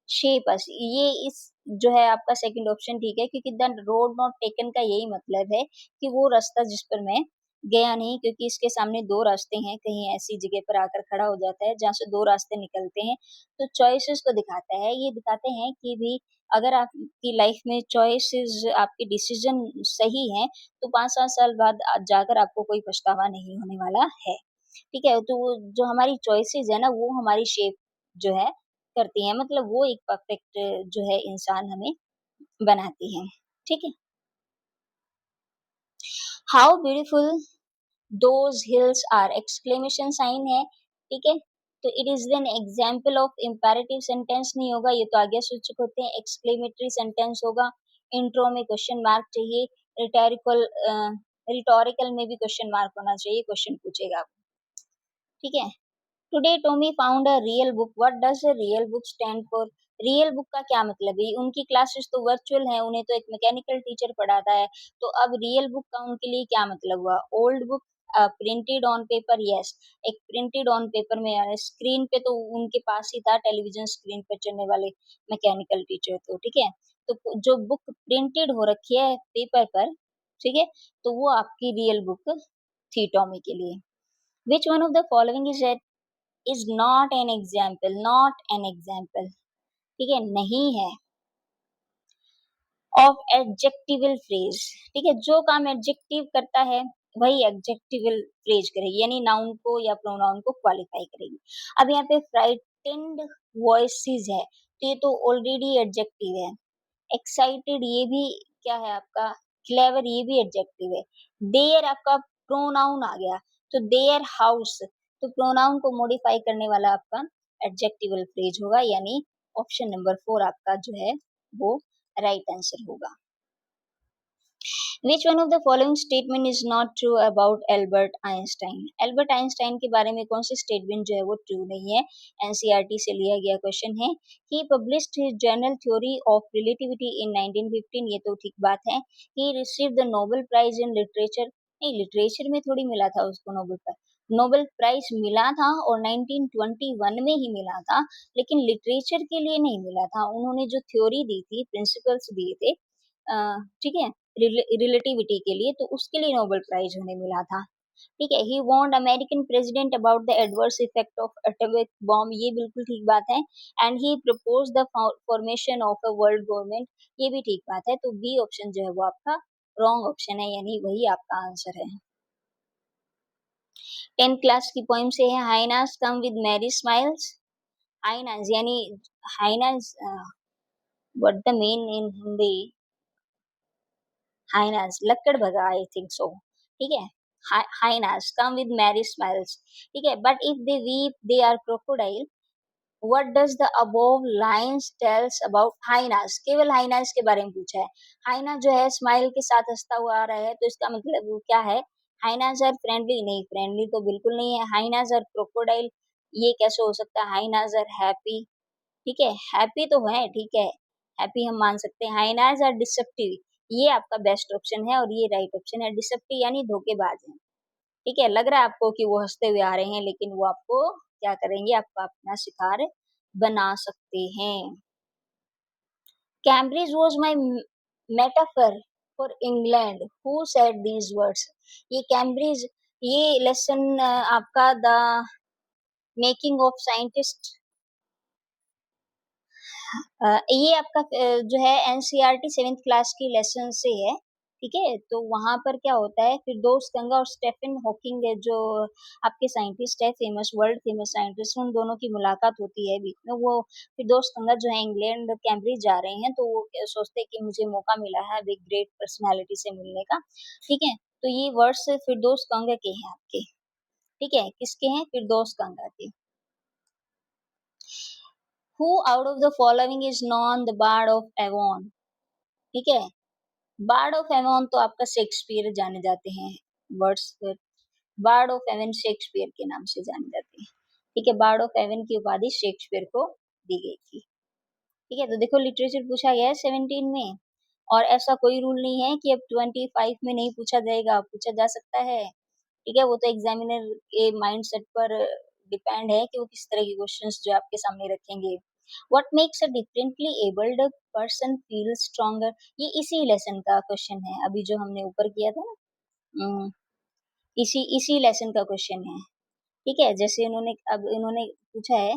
shape us. ये इस जो है आपका सेकंड ऑप्शन ठीक है, क्योंकि द रोड नॉट टेकन का यही मतलब है कि वो रास्ता जिस पर मैं गया नहीं, क्योंकि इसके सामने 2 रास्ते हैं, कहीं ऐसी जगह पर आकर खड़ा हो जाता है जहाँ से 2 रास्ते निकलते हैं। तो चॉइसेस को दिखाता है, ये दिखाते हैं कि भी अगर आपकी लाइफ में चॉइसेस, आपके डिसीजन सही हैं, तो 5-7 साल बाद जाकर आपको कोई पछतावा नहीं होने वाला है। ठीक है? तो वो जो हमारी चॉइसेस है ना, वो हमारी शेप जो है करती हैं, मतलब वो एक परफेक्ट जो है इंसान हमें बनाती हैं। ठीक है? How beautiful those hills are, exclamation sign है। ठीक है, तो it is an example of imperative sentence नहीं होगा, ये तो आगे सूचक होते हैं, एक्सक्लेमेटरी सेंटेंस होगा। इंट्रो में क्वेश्चन मार्क चाहिए, रिटोरिकल रिटोरिकल में भी क्वेश्चन मार्क होना चाहिए, क्वेश्चन पूछेगा। ठीक है, today Tommy found a real book, what does a real book stand for. Real book का क्या मतलब है? उनकी क्लासेस तो वर्चुअल है, उन्हें तो एक मैकेनिकल टीचर पढ़ाता है, तो अब रियल बुक का उनके लिए क्या मतलब हुआ? Old book, printed on paper, yes, एक प्रिंटेड ऑन पेपर में स्क्रीन पे तो उनके पास ही था, टेलीविजन स्क्रीन पे चलने वाले मैकेनिकल टीचर तो। ठीक है, तो जो बुक प्रिंटेड हो रखी है पेपर पर, ठीक है, तो वो आपकी रियल बुक थी टॉमी के लिए। विच one of the following is not an example, not an example, ठीक है, नहीं है ऑफ एडजेक्टिवल फ्रेज, ठीक है, जो काम एडजेक्टिव करता है वही एडजेक्टिवल फ्रेज करेगी, यानी नाउन को या प्रोनाउन को क्वालिफाई करेगी। अब यहाँ पे फ्राइटेंड वॉइसेस है, तो ये तो ऑलरेडी एडजेक्टिव है। एक्साइटेड ये भी क्या है आपका, क्लेवर ये भी एडजेक्टिव है। देयर आपका प्रोनाउन आ गया, तो देयर हाउस, तो प्रोनाउन को मॉडिफाई करने वाला आपका एडजेक्टिवल फ्रेज होगा, यानी ऑप्शन नंबर 4 आपका जो है वो राइट आंसर होगा। Which one of the following statement is not true about Albert Einstein? Albert Einstein के बारे में कौन सी स्टेटमेंट जो है वो ट्रू नहीं है? एनसीईआरटी से लिया गया क्वेश्चन है। He published his general theory of relativity in 1915, ये तो ठीक बात है। He received the Nobel Prize in literature, नहीं लिटरेचर में थोड़ी मिला था उसको नोबेल प्राइज, नोबेल प्राइज मिला था और 1921 में ही मिला था, लेकिन लिटरेचर के लिए नहीं मिला था। उन्होंने जो थ्योरी दी थी, प्रिंसिपल्स दिए थे, ठीक है, रिलेटिविटी के लिए, तो उसके लिए नोबेल प्राइज उन्हें मिला था। ठीक है, he warned American president about the adverse effect of atomic bomb, ये बिल्कुल ठीक बात है। And he propose the formation of a world government, ये भी ठीक बात है। तो बी ऑप्शन जो है वो आपका रॉन्ग ऑप्शन है, यानी वही आपका आंसर है। 10th क्लास की पोइम से है, hyenas come with merry smiles. Hyenas यानी hyenas, what the mean in Hindi, hyenas लक्कड़ भगा, आई थिंक सो, ठीक है। Hyenas come with merry smiles, ठीक है, but if they weep they are crocodile, what does the above lines tells about hyenas, केवल हाइनास के बारे में पूछा है। हाइना जो है स्माइल के साथ हंसता हुआ आ रहा है, तो इसका मतलब वो क्या है, हाइनास आर फ्रेंडली, नहीं फ्रेंडली तो बिल्कुल नहीं है। हाइनास आर क्रोकोडाइल, ये कैसे हो सकता है। हाइनास आर हैप्पी, ठीक है, हैप्पी तो है, ठीक है, हैप्पी हम मान सकते हैं। हाइनास आर डिसेप्टिव, ये आपका बेस्ट ऑप्शन है और ये राइट ऑप्शन है। डिसेप्टिव यानी धोखेबाज है, ठीक है, लग रहा है आपको कि वो हंसते हुए आ रहे हैं, लेकिन वो आपको क्या करेंगे, आपका अपना शिकार बना सकते हैं। Cambridge was my metaphor for England, who said these words, ये कैम्ब्रिज, ये लेसन आपका द मेकिंग ऑफ साइंटिस्ट, ये आपका जो है एनसीईआरटी 7th क्लास की लेसन से है, ठीक है। तो वहां पर क्या होता है, फिरदौस गंगा और स्टेफन हॉकिंग है जो आपके साइंटिस्ट है, फेमस वर्ल्ड फेमस साइंटिस्ट, उन दोनों की मुलाकात होती है बीच में। वो फिरदौस गंगा जो है इंग्लैंड कैम्ब्रिज जा रहे हैं, तो वो सोचते हैं कि मुझे मौका मिला है एक ग्रेट पर्सनालिटी से मिलने का, ठीक है। तो ये वर्ड्स फिरदौस गंगा के हैं आपके, ठीक है, किसके हैं, फिरदौस गंगा के। Who out of the following is known the bard of Avon, ठीक है, बार्ड ऑफ एवॉन तो आपका शेक्सपियर जाने जाते हैं, words, bard of Avon Shakespeare के नाम से जाने जाते हैं, ठीक है। बार्ड ऑफ एवन की उपाधि शेक्सपियर को दी गई थी, ठीक है। तो देखो लिटरेचर पूछा गया है 17 में, और ऐसा कोई रूल नहीं है कि अब 25 में नहीं पूछा जाएगा, पूछा जा सकता है, ठीक है। वो तो एग्जामिनर के माइंडसेट पर डिपेंड है कि वो किस तरह के क्वेश्चंस जो आपके सामने रखेंगे। What makes a differently abled person feel stronger, ये इसी लेसन का क्वेश्चन है, अभी जो हमने ऊपर किया था ना, इसी इसी लेसन का क्वेश्चन है, ठीक है। जैसे इन्होंने पूछा है,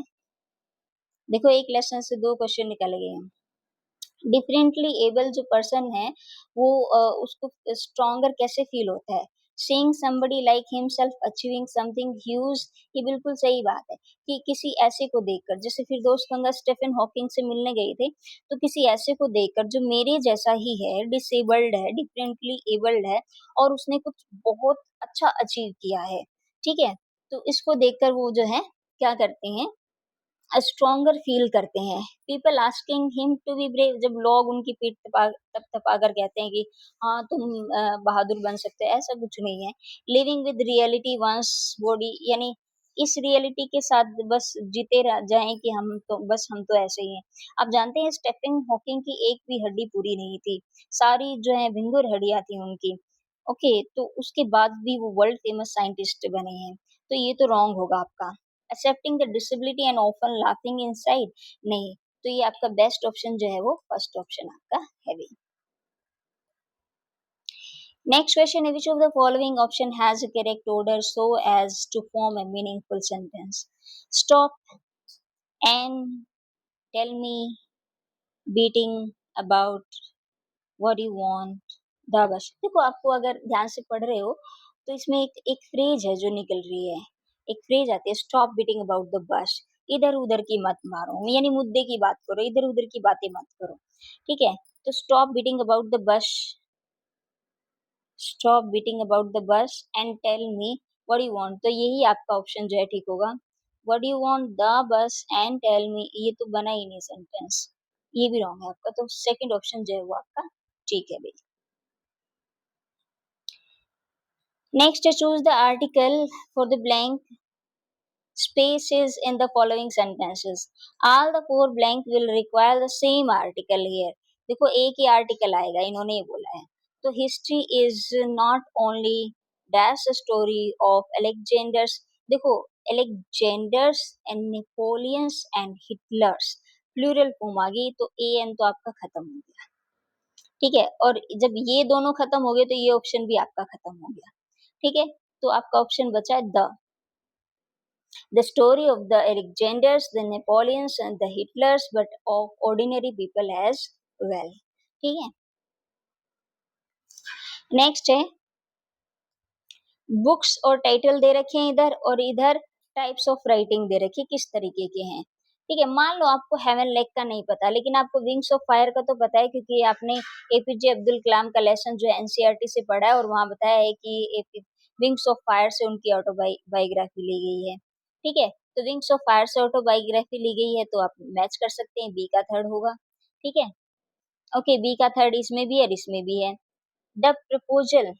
देखो एक लेसन से 2 क्वेश्चन निकाले गए हैं। डिफरेंटली एबल जो पर्सन है वो उसको स्ट्रॉन्गर कैसे फील होता है, seeing somebody like himself achieving something huge, ये बिल्कुल सही बात है कि किसी ऐसे को देखकर, जैसे फिर दोस्त गंगा स्टीफन हॉकिंग से मिलने गए थे, तो किसी ऐसे को देखकर जो मेरे जैसा ही है, डिसेबल्ड है, डिफरेंटली एबल्ड है, और उसने कुछ बहुत अच्छा अचीव किया है, ठीक है, तो इसको देखकर वो जो है क्या करते हैं, स्ट्रॉन्गर फील करते हैं। People asking him to be brave, जब लोग उनकी पीठ तप तपा कर कहते हैं कि हाँ तुम बहादुर बन सकते हैं, ऐसा कुछ नहीं है। Living with reality one's body, यानी इस रियलिटी के साथ बस जीते रह जाएं कि हम तो ऐसे ही हैं। आप जानते हैं स्टीफन हॉकिंग की एक भी हड्डी पूरी नहीं थी, सारी जो है भिंगुर हड्डियां थी उनकी, ओके, तो उसके बाद भी वो वर्ल्ड फेमस साइंटिस्ट बने हैं, तो ये तो रॉन्ग होगा आपका। Accepting the disability and often laughing inside, नहीं, तो ये आपका बेस्ट ऑप्शन जो है वो फर्स्ट ऑप्शन आपका है। नेक्स्ट क्वेश्चन है, which of the following option has a correct order so as to form a meaningful sentence? Stop and tell me beating about what you want the bus. देखो, आपको अगर ध्यान से पढ़ रहे हो तो इसमें एक एक फ्रेज है जो निकल रही है, एक फ्रेज आती है, स्टॉप बीटिंग अबाउट द बस। इधर उधर की मत मारो, यानी मुद्दे की बात करो, इधर उधर की बातें मत करो, ठीक है। तो stop beating about the bush, stop beating about the bush and tell me what you want, तो यही आपका ऑप्शन जो है ठीक होगा। What you want the bush and tell me, ये तो बना ही नहीं सेंटेंस, ये भी रॉन्ग है आपका, तो सेकंड ऑप्शन जो है वो आपका ठीक है भाई। नेक्स्ट है, choose the article for the blank spaces in the following sentences. All the four blank will require the same article here. देखो एक ही आर्टिकल आएगा, इन्होंने ये बोला है। तो history is not only dash story of Alexanders, देखो Alexanders and Napoleons and Hitlers, plural form आ गई, तो ए एन तो आपका खत्म हो गया, ठीक है। और जब ये दोनों खत्म हो गए तो ये ऑप्शन भी आपका खत्म हो गया, ठीक है। तो आपका ऑप्शन बचा है the story of the Alexanders, the Napoleons and the Hitlers, but of ordinary people as well, ठीक है। नेक्स्ट है, बुक्स और टाइटल दे रखे हैं इधर, और इधर टाइप्स ऑफ राइटिंग दे रखी है किस तरीके के हैं, ठीक है। मान लो आपको हेवन लेक का नहीं पता, लेकिन आपको विंग्स ऑफ फायर का तो पता है, क्योंकि आपने एपीजे अब्दुल कलाम का लेसन जो है एनसीईआरटी से पढ़ा है, और वहां बताया है कि विंग्स ऑफ फायर से उनकी ऑटोबायोग्राफी ली गई है, ठीक है। तो विंग्स ऑफ फायर से ऑटोबायोग्राफी ली गई है, तो आप मैच कर सकते हैं, बी का थर्ड होगा, ठीक है। ओके, बी का थर्ड इसमें भी है और इसमें भी है। द प्रपोजल,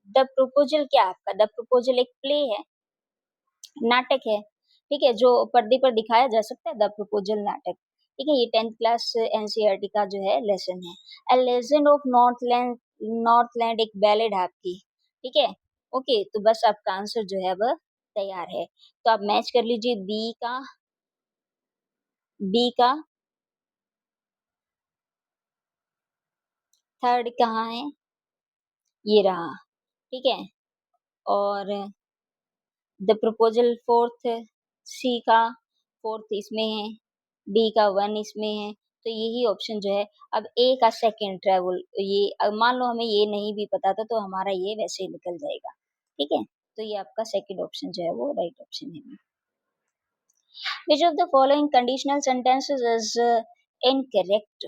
द प्रपोजल क्या आपका, द प्रपोजल एक प्ले है, नाटक है, ठीक है, जो पर्दे पर दिखाया जा सकता है, द प्रपोजल नाटक, ठीक है। ये 10th क्लास एनसीईआरटी का जो है लेसन है। A legend of Northland, Northland एक बैलेड है आपकी, ठीक है। ओके, तो बस आपका आंसर जो है अब तैयार है, तो आप मैच कर लीजिए बी का थर्ड कहाँ है, ये रहा, ठीक है। और द प्रपोजल फोर्थ, सी का फोर्थ इसमें है, डी का वन इसमें है, तो यही ऑप्शन जो है। अब ए का सेकंड ट्रेवल, ये अब मान लो हमें ये नहीं भी पता था तो हमारा ये वैसे ही निकल जाएगा, ठीक है। तो ये आपका सेकंड ऑप्शन जो है वो राइट ऑप्शन है। Which of the following conditional sentences is incorrect?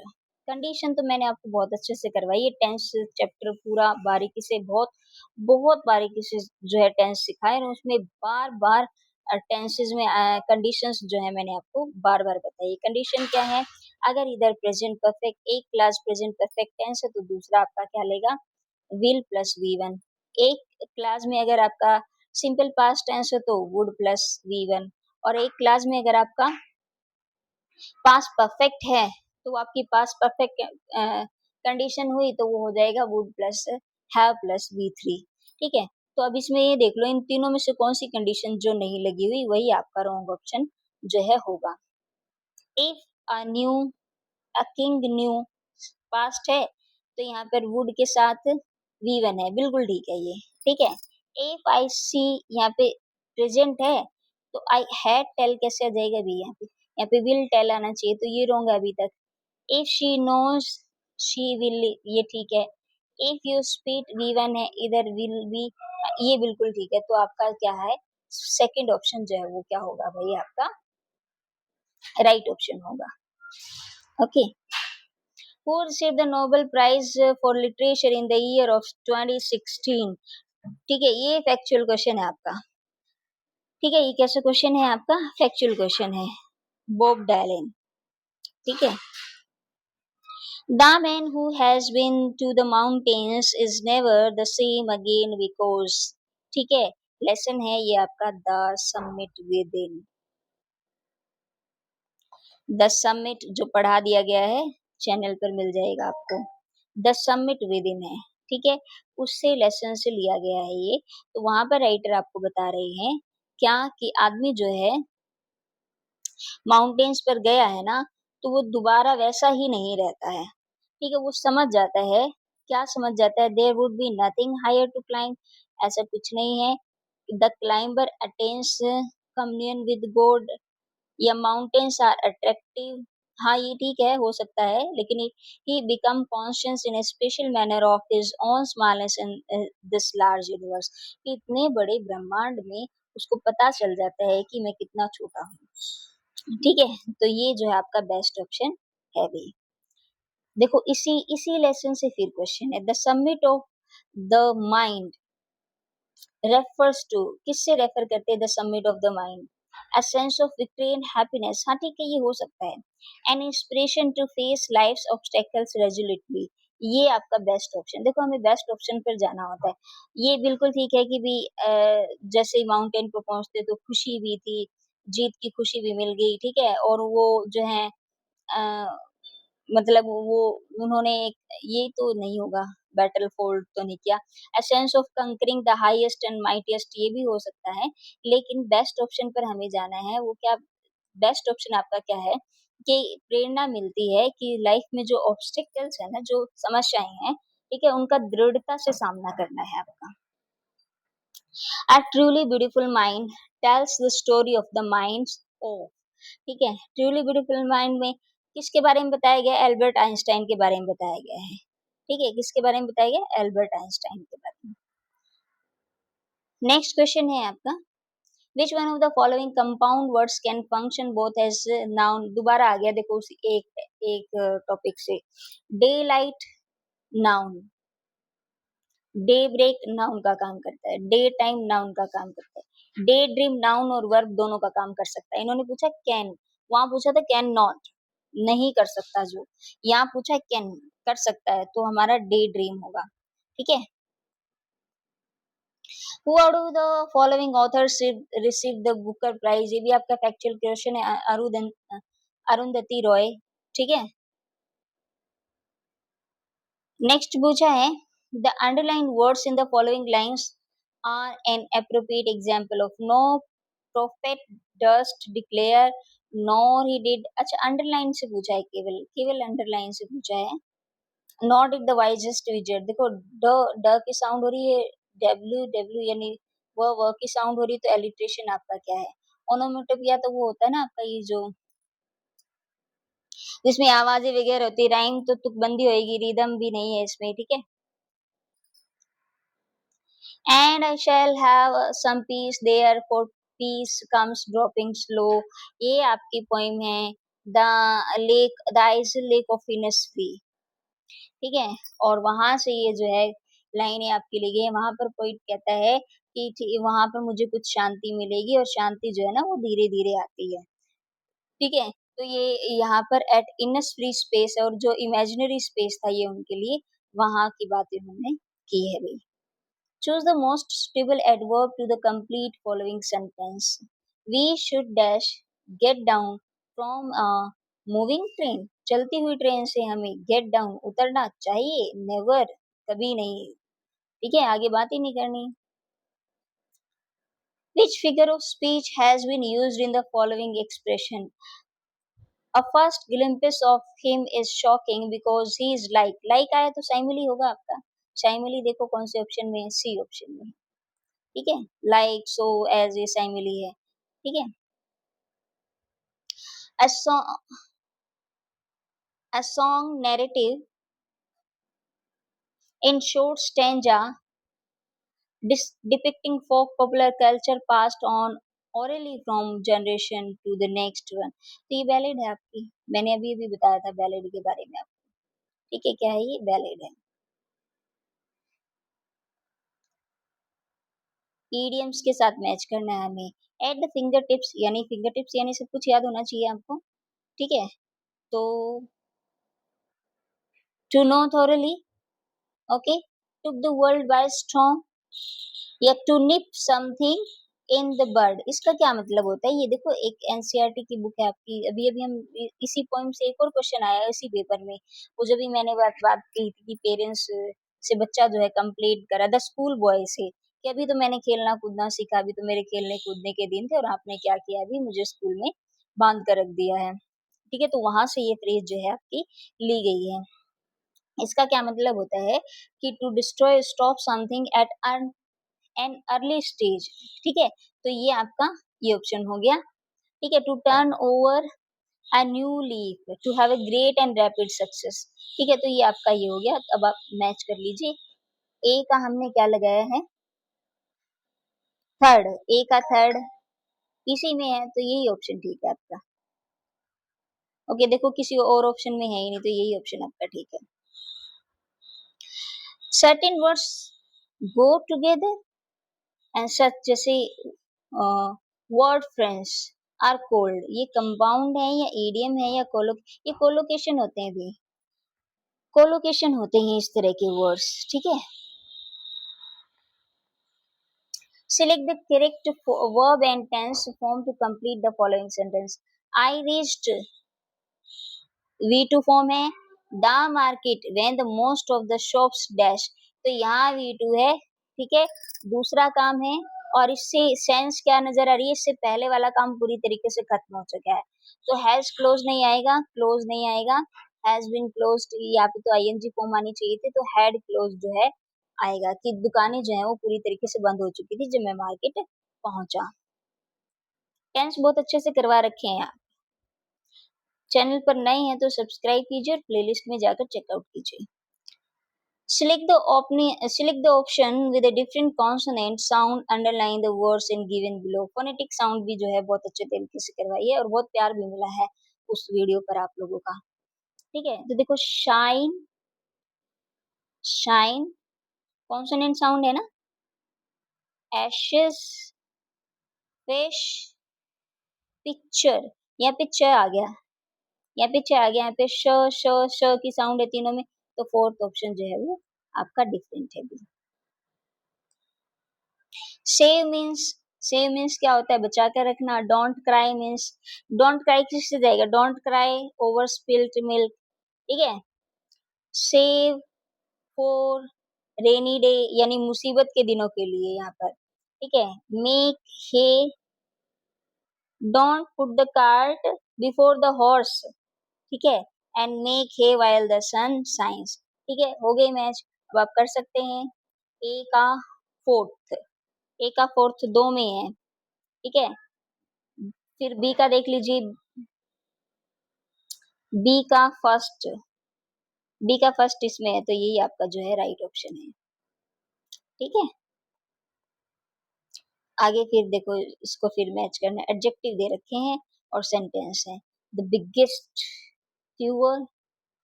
Condition तो मैंने आपको बहुत अच्छे से करवाई है, टेंस चैप्टर पूरा बारीकी से, बहुत बहुत बारीकी से जो है टेंस सिखाए, और उसमें बार बार टेंसेस में कंडीशंस जो है मैंने आपको बार बार बताई। कंडीशन क्या है, अगर इधर प्रेजेंट परफेक्ट, एक क्लास प्रेजेंट परफेक्ट टेंस है तो दूसरा आपका क्या लेगा, विल प्लस वी वन। एक क्लास में अगर आपका सिंपल पास्ट टेंस है तो वुड प्लस वी वन, और एक क्लास में अगर आपका पास्ट परफेक्ट है तो आपकी पास्ट परफेक्ट कंडीशन हुई तो वो हो जाएगा would plus have plus we three, ठीक है। तो अब इसमें ये देख लो, इन तीनों में से कौन सी कंडीशन जो नहीं लगी हुई, वही आपका रॉन्ग ऑप्शन जो है होगा। If a new, a king new, past है, तो यहाँ पर वुड के साथ वी वन है, बिल्कुल ठीक है ये, ठीक है। इफ आई सी, यहाँ पे प्रेजेंट है, तो आई हैड टेल कैसे आ जाएगा भी, यहाँ पे विल टेल आना चाहिए, तो ये रॉन्ग है अभी तक। If she knows, she will, ये ठीक है। If you speak we one है, इधर विल बी, ये बिल्कुल ठीक है। तो आपका क्या है, सेकंड ऑप्शन जो है वो क्या होगा भाई, आपका राइट ऑप्शन होगा। Okay, who received the Nobel Prize for Literature in the year of 2016? ठीक है, ये फैक्चुअल क्वेश्चन है आपका, ठीक है। ये कैसा क्वेश्चन है आपका, फैक्चुअल क्वेश्चन है, बॉब डायलन, ठीक है। The man who has been to the mountains is never the same again because, ठीक है। लेसन है ये आपका the summit with in, the summit जो पढ़ा दिया गया है चैनल पर मिल जाएगा आपको, द समिट विद इन है, ठीक है। उससे लेसन से लिया गया है ये, तो वहां पर राइटर आपको बता रहे हैं क्या, कि आदमी जो है माउंटेन्स पर गया है ना, तो वो दोबारा वैसा ही नहीं रहता है। ठीक है, वो समझ जाता है, क्या समझ जाता है, there would be nothing higher to climb, ऐसा कुछ नहीं है। The climber attains communion with God, या माउंटेन्स आर अट्रैक्टिव। हाँ, ये ठीक है, हो सकता है, लेकिन he become conscious in a special manner of his own smallness in this large universe, कि इतने बड़े ब्रह्मांड में उसको पता चल जाता है कि मैं कितना छोटा हूँ। ठीक है, तो ये जो है आपका बेस्ट ऑप्शन है भी। देखो इसी इसी लेसन से फिर क्वेश्चन है, the summit of the mind refers to, किससे रेफर करते हैं the summit of the mind, a sense of victory and happiness, हाँ ठीक है ये हो सकता है, an inspiration to face life's obstacles resolutely, ये आपका बेस्ट ऑप्शन। देखो हमें बेस्ट ऑप्शन पर जाना होता है, ये बिल्कुल ठीक है कि भी जैसे माउंटेन पर पहुंचते तो खुशी भी थी, जीत की खुशी भी मिल गई, ठीक है, और वो जो है मतलब वो उन्होंने ये तो नहीं होगा, बैटल फोल्ड तो नहीं किया, अ sense of concurring the highest and mightiest, ये भी हो सकता है, लेकिन बेस्ट ऑप्शन पर हमें जाना है। वो क्या बेस्ट ऑप्शन आपका क्या है, कि प्रेरणा मिलती है कि लाइफ में जो ऑब्स्टिकल्स है ना, जो समस्याएं हैं, ठीक है, उनका दृढ़ता से सामना करना है आपका। A truly beautiful mind tells the story of the minds of, ठीक है, ट्रूली ब्यूटीफुल माइंड में किसके बारे में बताया गया है? एल्बर्ट आइंस्टाइन के बारे में बताया गया है। ठीक है, किसके बारे में बताया गया? एल्बर्ट आइंस्टाइन के बारे में। नेक्स्ट क्वेश्चन है आपका, which one of the following compound words can function both as noun, दोबारा आ गया देखो उसी एक एक टॉपिक से, daylight noun, daybreak noun का काम करता है, डे टाइम नाउन का काम करता है, डे ड्रीम नाउन और वर्ब दोनों का काम कर सकता है। इन्होंने पूछा कैन, वहां पूछा था कैन नॉट, नहीं कर सकता, जो यहाँ पूछा है कैन, कर सकता है, तो हमारा डे ड्रीम होगा। ठीक है, who out of the following authors receive the Booker prize, ये भी आपका फैक्चुअल क्वेश्चन है, अरुंधति रॉय। ठीक है, नेक्स्ट पूछा है, the underline words in the following lines are an appropriate example of, no prophet dust declare nor he did, अच्छा अंडरलाइन से पूछा है, केवल केवल अंडरलाइन से पूछा है, नॉट इट द वाइजेस्ट विजेट, देखो ड ड की साउंड हो रही है, डब्ल्यू डब्ल्यू यानी वह की साउंड हो रही है, तो एलिट्रेशन आपका क्या है, ओनोमेटोपिया तो वो होता है ना आपका ये जो जिसमें आवाजें वगैरह होती है, राइम तो तुकबंदी होएगी, रिदम भी नहीं है इसमें। ठीक है, and I shall have some peace there, for peace comes dropping slow, ये आपकी पोइम है, the lake the isle lake of Innisfree. ठीक है, और वहां से ये जो है लाइनें आपकी ली गई है, वहां पर पोइट कहता है कि वहां पर मुझे कुछ शांति मिलेगी, और शांति जो है ना वो धीरे धीरे आती है। ठीक है, तो ये यहाँ पर एट इनस फ्री स्पेस, और जो इमेजिनरी स्पेस था ये उनके लिए, वहां की बातें उन्होंने की है भाई। Choose the most suitable adverb to the complete following sentence. We should dash get down from a moving train. चलती हुई ट्रेन से हमें get down उतरना चाहिए, never कभी नहीं। ठीक है, आगे बात ही नहीं करनी। Which figure of speech has been used in the following expression? A first glimpse of him is shocking because he is like आया तो simile होगा आपका। simile देखो कौन से ऑप्शन में है, सी ऑप्शन में। ठीक है, लाइक सो एज ये साइमली है। ठीक है, a song a song narrative in short stanza depicting folk popular culture passed on orally from generation to the next one, तो ये वैलिड है आपकी, मैंने अभी अभी बताया था वैलिड के बारे में आपको। ठीक है, क्या है ये वैलिड है। ईडियम्स के साथ मैच करना है हमें, एट द फिंगर टिप्स, यानी फिंगर टिप्स यानी सब कुछ याद होना चाहिए आपको। ठीक है, तो to know thoroughly, okay, took the world by storm, या to nip something in the bird, इसका क्या मतलब होता है? ये देखो एक एनसीईआरटी की बुक है आपकी, अभी अभी हम इसी पोइम से एक और क्वेश्चन आया इसी पेपर में, वो जब भी मैंने बात कही थी कि पेरेंट्स से बच्चा जो है कंप्लीट करा, द स्कूल बॉय से, कि अभी तो मैंने खेलना कूदना सीखा, अभी तो मेरे खेलने कूदने के दिन थे, और आपने क्या किया, अभी मुझे स्कूल में बांध कर रख दिया है। ठीक है, तो वहां से ये फ्रेज जो है आपकी ली गई है। इसका क्या मतलब होता है कि to destroy stop something at an early stage. ठीक है, तो ये आपका ये ऑप्शन हो गया। ठीक है, to turn over a new leaf, to have a great and rapid success. ठीक है, तो ये आपका ये हो गया। अब आप मैच कर लीजिए। ए का हमने क्या लगाया है, थर्ड, ए का थर्ड इसी में है, तो यही ऑप्शन ठीक है आपका। ओके, देखो किसी और ऑप्शन में है ही नहीं, तो यही ऑप्शन आपका ठीक है। Certain words go together and such, जैसे वर्ड फ्रेंड्स आर कोल्ड, ये कंपाउंड है या ईडियम है या ये कोलोकेशन होते हैं भी, कोलोकेशन होते हैं इस तरह के वर्ड्स। ठीक है, select the correct verb and tense form to complete the following sentence. I reached, V2 form है। The market when the most of the shops dash, तो यहाँ V2 है। ठीक है, दूसरा काम है और इससे सेंस क्या नजर आ रही है, इससे पहले वाला काम पूरी तरीके से खत्म हो चुका है, तो हैज क्लोज नहीं आएगा, क्लोज नहीं आएगा। हैज बीन क्लोज्ड, यहाँ पे तो आईएनजी फॉर्म आनी चाहिए थी, तो हैड क्लोज जो है आएगा कि दुकानें जो है वो पूरी तरीके से बंद हो चुकी थी जब मैं मार्केट पहुंचा। टेंस बहुत अच्छे से करवा रखे हैं आप। चैनल पर नए हैं तो सब्सक्राइब कीजिए और प्लेलिस्ट में जाकर चेकआउट कीजिए। Select the option with a different consonant sound, underline the words in given below। Phonetic sound भी जो है बहुत अच्छे तरीके से करवाई है और बहुत प्यार भी मिला है उस वीडियो पर आप लोगों का। ठीक है, तो देखो शाइन, शाइन कॉन्सोनेंट साउंड है ना। एशेस, फिश, पिक्चर, यहाँ पे च आ गया, यहाँ पे च आ गया, यहाँ पे श श श की साउंड है तीनों में, तो फोर्थ ऑप्शन जो है वो आपका डिफरेंट है भी। सेव मीन्स, सेव मीन्स क्या होता है, बचा कर रखना। Don't cry means, don't cry किससे जाएगा, don't cry over spilled milk. ठीक है, सेव फॉर रेनी डे यानी मुसीबत के दिनों के लिए यहाँ पर। ठीक है, make hay, don't put the cart before the horse. ठीक है, and make hay while the sun shines. ठीक है, हो गई मैच। अब आप कर सकते हैं। ए का फोर्थ, ए का फोर्थ दो में है। ठीक है, फिर बी का देख लीजिए, बी का फर्स्ट, बी का फर्स्ट इसमें है, तो यही आपका जो है राइट ऑप्शन है। ठीक है, आगे फिर देखो इसको फिर मैच करना। एडजेक्टिव दे रखे हैं और सेंटेंस है। The biggest, fewer,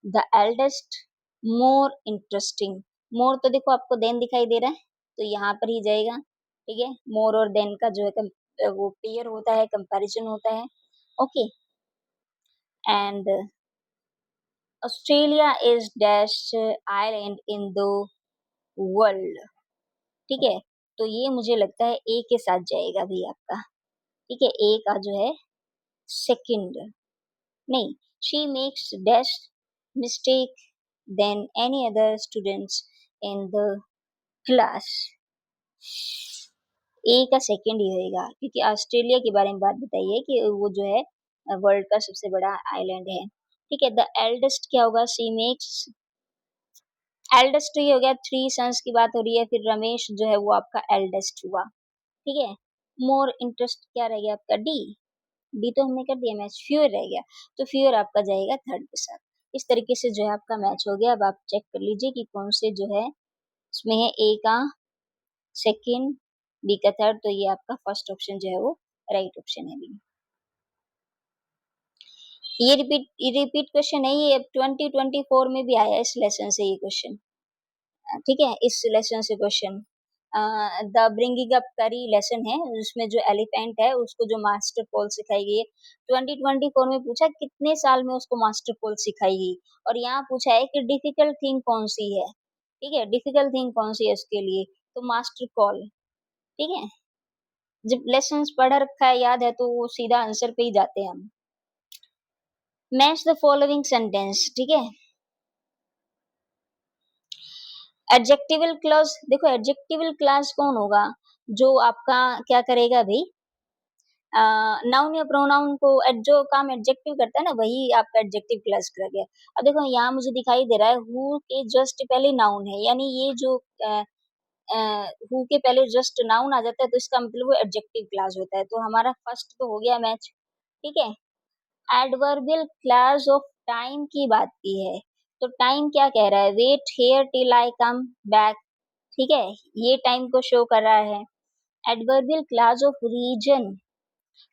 the eldest, more interesting. More तो देखो आपको देन दिखाई दे रहा है, तो यहाँ पर ही जाएगा। ठीक है, मोर और देन का जो है वो पेयर होता है, कंपैरिजन होता है। Okay, and Australia is dash island in the world. ठीक है, तो ये मुझे लगता है ए के साथ जाएगा भी आपका। ठीक है, ए का जो है सेकंड, नहीं, she makes dash mistake than any other students in the class. A का सेकंड ही होएगा, क्योंकि ऑस्ट्रेलिया के बारे में बात बताई है कि वो जो है वर्ल्ड का सबसे बड़ा आइलैंड है। ठीक है, द एल्डेस्ट क्या होगा, शी मेक्स, एल्डेस्ट तो ये हो गया, थ्री सन्स की बात हो रही है, फिर रमेश जो है वो आपका एल्डेस्ट हुआ। ठीक है, मोर इंटरेस्ट क्या रह गया आपका, डी, डी तो हमने कर दिया मैच। फ्यूअर रह गया, तो फ्यूअर आपका जाएगा थर्ड के साथ। इस तरीके से जो है आपका मैच हो गया। अब आप चेक कर लीजिए कि कौन से जो है इसमें है। ए का सेकंड, बी का थर्ड, तो ये आपका फर्स्ट ऑप्शन जो है वो राइट ऑप्शन है बी। ये रिपीट क्वेश्चन है, ये 2024 में भी आया इस लेसन से ये क्वेश्चन। ठीक है, इस लेसन से क्वेश्चन द ब्रिंगिंग अप करी लेसन है, उसमें जो एलिफेंट है उसको जो मास्टर पोल सिखाई गई है। 2024 में पूछा कितने साल में उसको मास्टर पोल सिखाई गई, और यहाँ पूछा है कि डिफिकल्ट थिंग कौन सी है। ठीक है, डिफिकल्ट थिंग कौन सी है उसके लिए, तो मास्टर कॉल। ठीक है, जब लेसन पढ़ रखा है, याद है, तो वो सीधा आंसर पे ही जाते हैं हम। Match the following sentence. ठीक है, एडजेक्टिवल क्लॉज, देखो एडजेक्टिवल क्लॉज कौन होगा, जो आपका क्या करेगा भाई, नाउन या प्रोनाउन को जो काम एडजेक्टिव करता है ना, वही आपका एडजेक्टिव क्लास कर गया। अब देखो यहाँ मुझे दिखाई दे रहा है हु के जस्ट पहले नाउन है, यानी ये जो हु के पहले जस्ट नाउन आ जाता है तो इसका मतलब वो एडजेक्टिव क्लास होता है, तो हमारा फर्स्ट तो हो गया मैच। ठीक है, एडवर्बियल क्लास ऑफ टाइम की बात की है, तो टाइम क्या कह रहा है, wait here till I come back. ठीक है, ये टाइम को शो कर रहा है। Adverbial class of reason,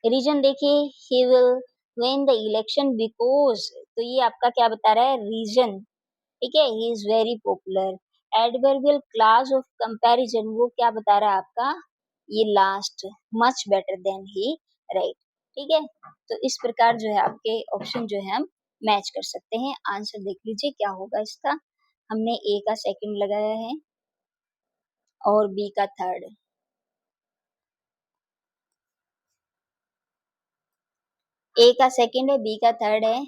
reason देखिए, he will win the election because, तो ये आपका क्या बता रहा है, रीजन। ठीक है, he is very popular. Adverbial class of comparison, वो क्या बता रहा है आपका, ये last, much better than he, right. ठीक है, तो इस प्रकार जो है आपके ऑप्शन जो है हम मैच कर सकते हैं। आंसर देख लीजिए क्या होगा इसका। हमने ए का सेकंड लगाया है और बी का थर्ड। ए का सेकंड है, बी का थर्ड है,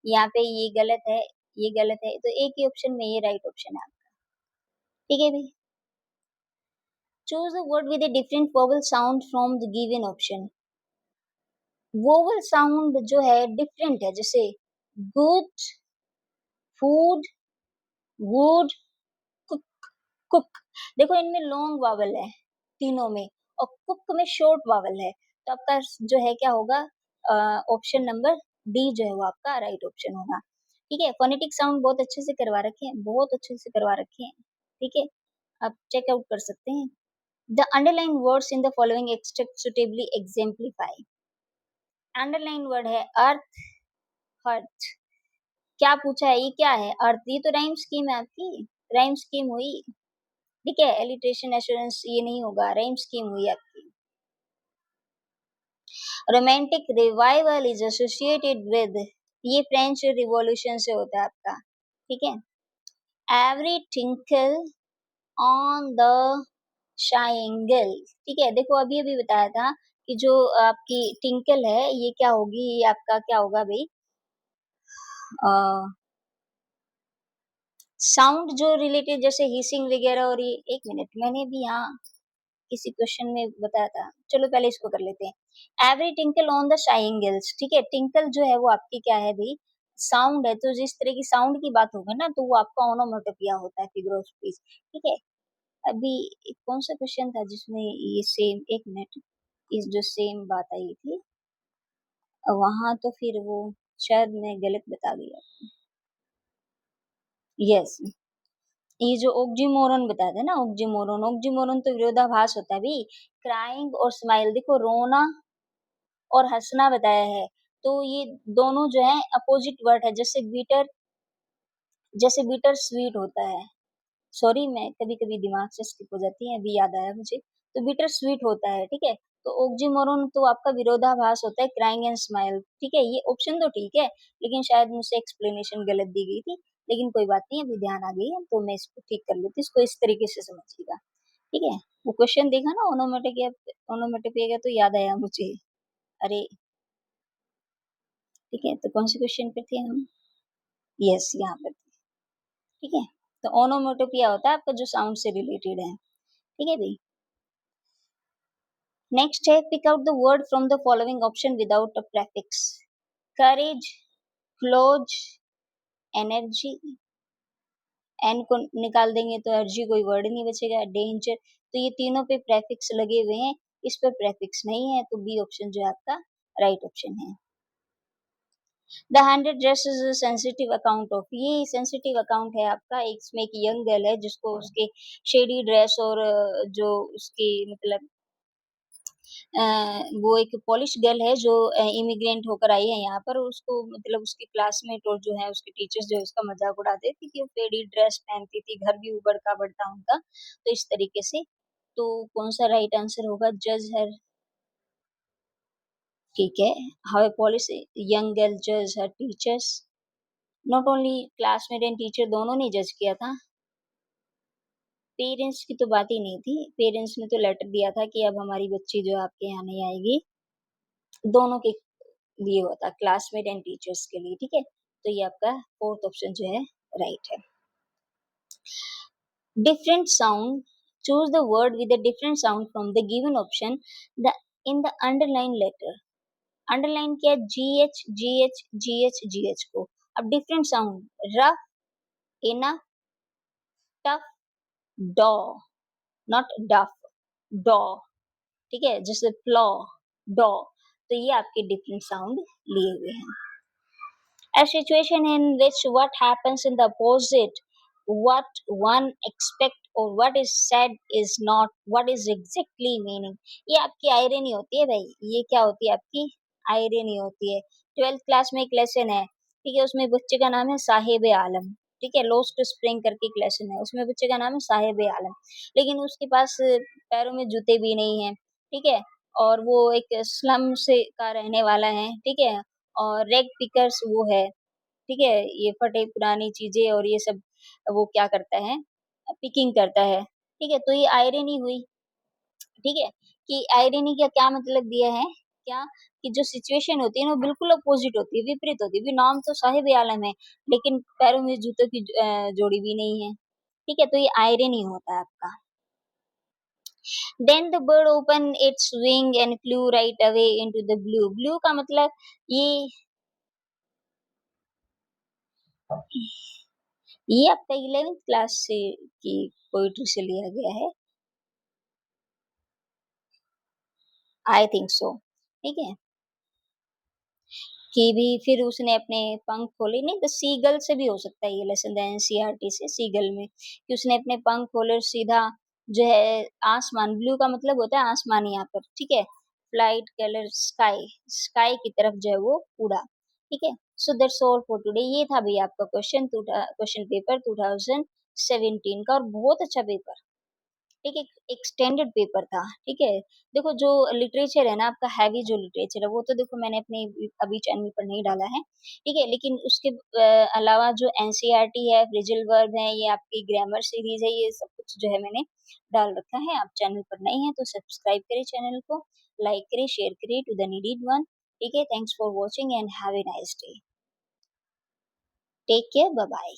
यहाँ पे ये गलत है, ये गलत है, तो एक ही ऑप्शन में ये राइट ऑप्शन है आपका। ठीक है भाई, choose the word with a different vowel sound from the given option। Vowel sound जो है डिफरेंट है, जैसे good, food, would, cook, cook. देखो इनमें लॉन्ग वावल है तीनों में, और कुक में शॉर्ट वावल है, तो आपका जो है क्या होगा, ऑप्शन नंबर डी जो है वो आपका राइट ऑप्शन होगा। ठीक है, फोनेटिक साउंड बहुत अच्छे से करवा रखे हैं, बहुत अच्छे से करवा रखे हैं। ठीक है, आप चेकआउट कर सकते हैं। The underline words in the following extract suitably exemplify. Underline word है अर्थ, हर्थ। क्या पूछा है, ये क्या है, अर्थ, ये तो राइम स्कीम है आपकी, राइम स्कीम हुई। ठीक है, एलिट्रेशन एश्योरेंस ये नहीं होगा, राइम स्कीम हुई आपकी। Romantic revival is associated with, ये फ्रेंच रिवॉल्यूशन से होता है आपका। ठीक है, एवरी टिंकल ऑन द शाइंगल। ठीक है, देखो अभी अभी बताया था कि जो आपकी टिंकल है ये क्या होगी, ये आपका क्या होगा भाई, साउंड जो रिलेटेड जैसे हिसिंग वगैरह, और ये एक मिनट मैंने भी यहाँ किसी क्वेश्चन में बताया था, चलो पहले इसको कर लेते हैं। Every tinkle on the shingles. ठीक है, टिंकल जो है वो आपकी क्या है भाई, साउंड है, तो जिस तरह की साउंड की बात होगी ना तो वो आपका ओनोमेटोपिया होता है, फिगर ऑफ स्पीच। ठीक है, अभी कौन सा क्वेश्चन था जिसमें ये सेम, एक मिनट, इस जो सेम बात आई थी वहां, तो फिर वो शायद मैं गलत बता दिया। यस, ये जो ऑक्जीमोरन बताते हैं ना, ऑक्जीमोरन, ऑक्जीमोरन तो विरोधाभास होता है भाई। क्राइंग और स्माइल, देखो रोना और हंसना बताया है, तो ये दोनों जो है अपोजिट वर्ड है। जैसे बीटर, जैसे बीटर स्वीट होता है, सॉरी मैं कभी कभी दिमाग से स्किप हो जाती है, अभी याद आया मुझे, तो बिटर स्वीट होता है। ठीक है, तो ऑक्जीमोरन तो आपका विरोधाभास होता है, क्राइंग एंड स्माइल। ठीक है, ये ऑप्शन तो ठीक है, लेकिन शायद मुझसे एक्सप्लेनेशन गलत दी गई थी, लेकिन कोई बात नहीं, अभी ध्यान आ गई है तो मैं इसको ठीक कर लेती हूँ, इसको इस तरीके से समझिएगा। ठीक है, वो क्वेश्चन देखा ना ओनोमेटोपिया, ओनोमेटोपिया का, तो याद आया मुझे। अरे ठीक है, तो कौन से क्वेश्चन पे थे हम, यस यहाँ पर। ठीक है, तो ओनोमेटोपिया होता है आपका जो साउंड से रिलेटेड है। ठीक है भाई, नेक्स्ट है pick out the word from the following option without a prefix. Courage, close, energy, en को निकाल देंगे तो एनर्जी कोई वर्ड नहीं बचेगा। डेंजर, तो ये तीनों पे प्रेफिक्स लगे हुए हैं, इस पर प्रेफिक्स नहीं है, तो बी ऑप्शन जो है आपका राइट ऑप्शन है। The 100 dress is sensitive account of, ये सेंसिटिव अकाउंट है आपका, एक इसमें एक यंग गर्ल है जिसको उसके शेडी ड्रेस और जो उसकी मतलब वो एक पॉलिश गर्ल है जो इमिग्रेंट होकर आई है यहाँ पर, उसको मतलब उसके क्लासमेट और जो है उसके टीचर्स जो है उसका मजाक उड़ाते थे कि वो फेडी ड्रेस पहनती थी, घर भी उबड़ खाबड़ था उनका, तो इस तरीके से। तो कौन सा राइट आंसर होगा, जज हर। ठीक है, how a Polish young girl जज her teachers, not only classmate and teacher दोनों ने जज किया था, पेरेंट्स की तो बात ही नहीं थी, पेरेंट्स ने तो लेटर दिया था कि अब हमारी बच्ची जो आपके यहाँ नहीं आएगी, दोनों के लिए होता, क्लासमेट एंड टीचर्स के लिए। ठीक है, तो ये आपका फोर्थ ऑप्शन जो है राइट है। Different sound, choose the word with a different sound from the given option. The in the underline letter, underline किया G H G H G H G H को। अब different sound, rough, enough, tough, dough, not duff, dough, ठीक है, जैसे फ्लॉ, डॉ, तो ये आपके डिफरेंट साउंड लिए हुए हैं। A situation in which what happens in the opposite, what one expect or what is said is not what is exactly meaning। ये आपकी आयरनी होती है भाई, ये क्या होती है आपकी आयरनी होती है। 12th क्लास में एक लेसन है, ठीक है, उसमें बच्चे का नाम है साहिब आलम, ठीक है, लोस्ट स्प्रिंग करके एक लेसन है, उसमें बच्चे का नाम है साहिब आलम, लेकिन उसके पास पैरों में जूते भी नहीं है, ठीक है, और वो एक स्लम से का रहने वाला है, ठीक है, और रेग पिकर्स वो है, ठीक है, ये फटे पुरानी चीज़ें और ये सब वो क्या करता है, पिकिंग करता है, ठीक है, तो ये आयरनी हुई, ठीक है, कि आयरनी का क्या मतलब दिया है, क्या, कि जो सिचुएशन होती है ना वो बिल्कुल अपोज़िट होती है, विपरीत होती है, अभी नाम तो साहिब आलम है, लेकिन पैरों में जूतों की जोड़ी भी नहीं है, ठीक है, तो ये आयरनी होता है आपका। Then the bird opened its wing and flew right away into the blue। Blue का मतलब ये आपका 11th क्लास से की पोएट्री से लिया गया है, आई थिंक सो, ठीक है, कि भी फिर उसने अपने पंख खोले, नहीं तो सीगल से भी हो सकता है ये लेसन एनसीईआरटी से, सीगल में कि उसने अपने पंख खोले और सीधा जो है आसमान, ब्लू का मतलब होता है आसमान यहाँ पर, ठीक है, फ्लाइट कलर स्काई, स्काई की तरफ जो है वो उड़ा, ठीक है। So that's all for today. ये था भैया आपका क्वेश्चन पेपर 2017 का, और बहुत अच्छा पेपर, ठीक है, एक्सटेंडेड पेपर था, ठीक है। देखो जो लिटरेचर है ना आपका, हैवी जो लिटरेचर है वो तो देखो मैंने अपने अभी चैनल पर नहीं डाला है, ठीक है, लेकिन उसके अलावा जो एनसीईआरटी है, फ्रेजल वर्ब है, ये आपकी ग्रामर सीरीज है, ये सब कुछ जो है मैंने डाल रखा है। आप चैनल पर नए हैं तो सब्सक्राइब करें चैनल को, लाइक करें, शेयर करें टू द नीडेड वन, ठीक है। Thanks for watching and have a nice day, take care, bye bye.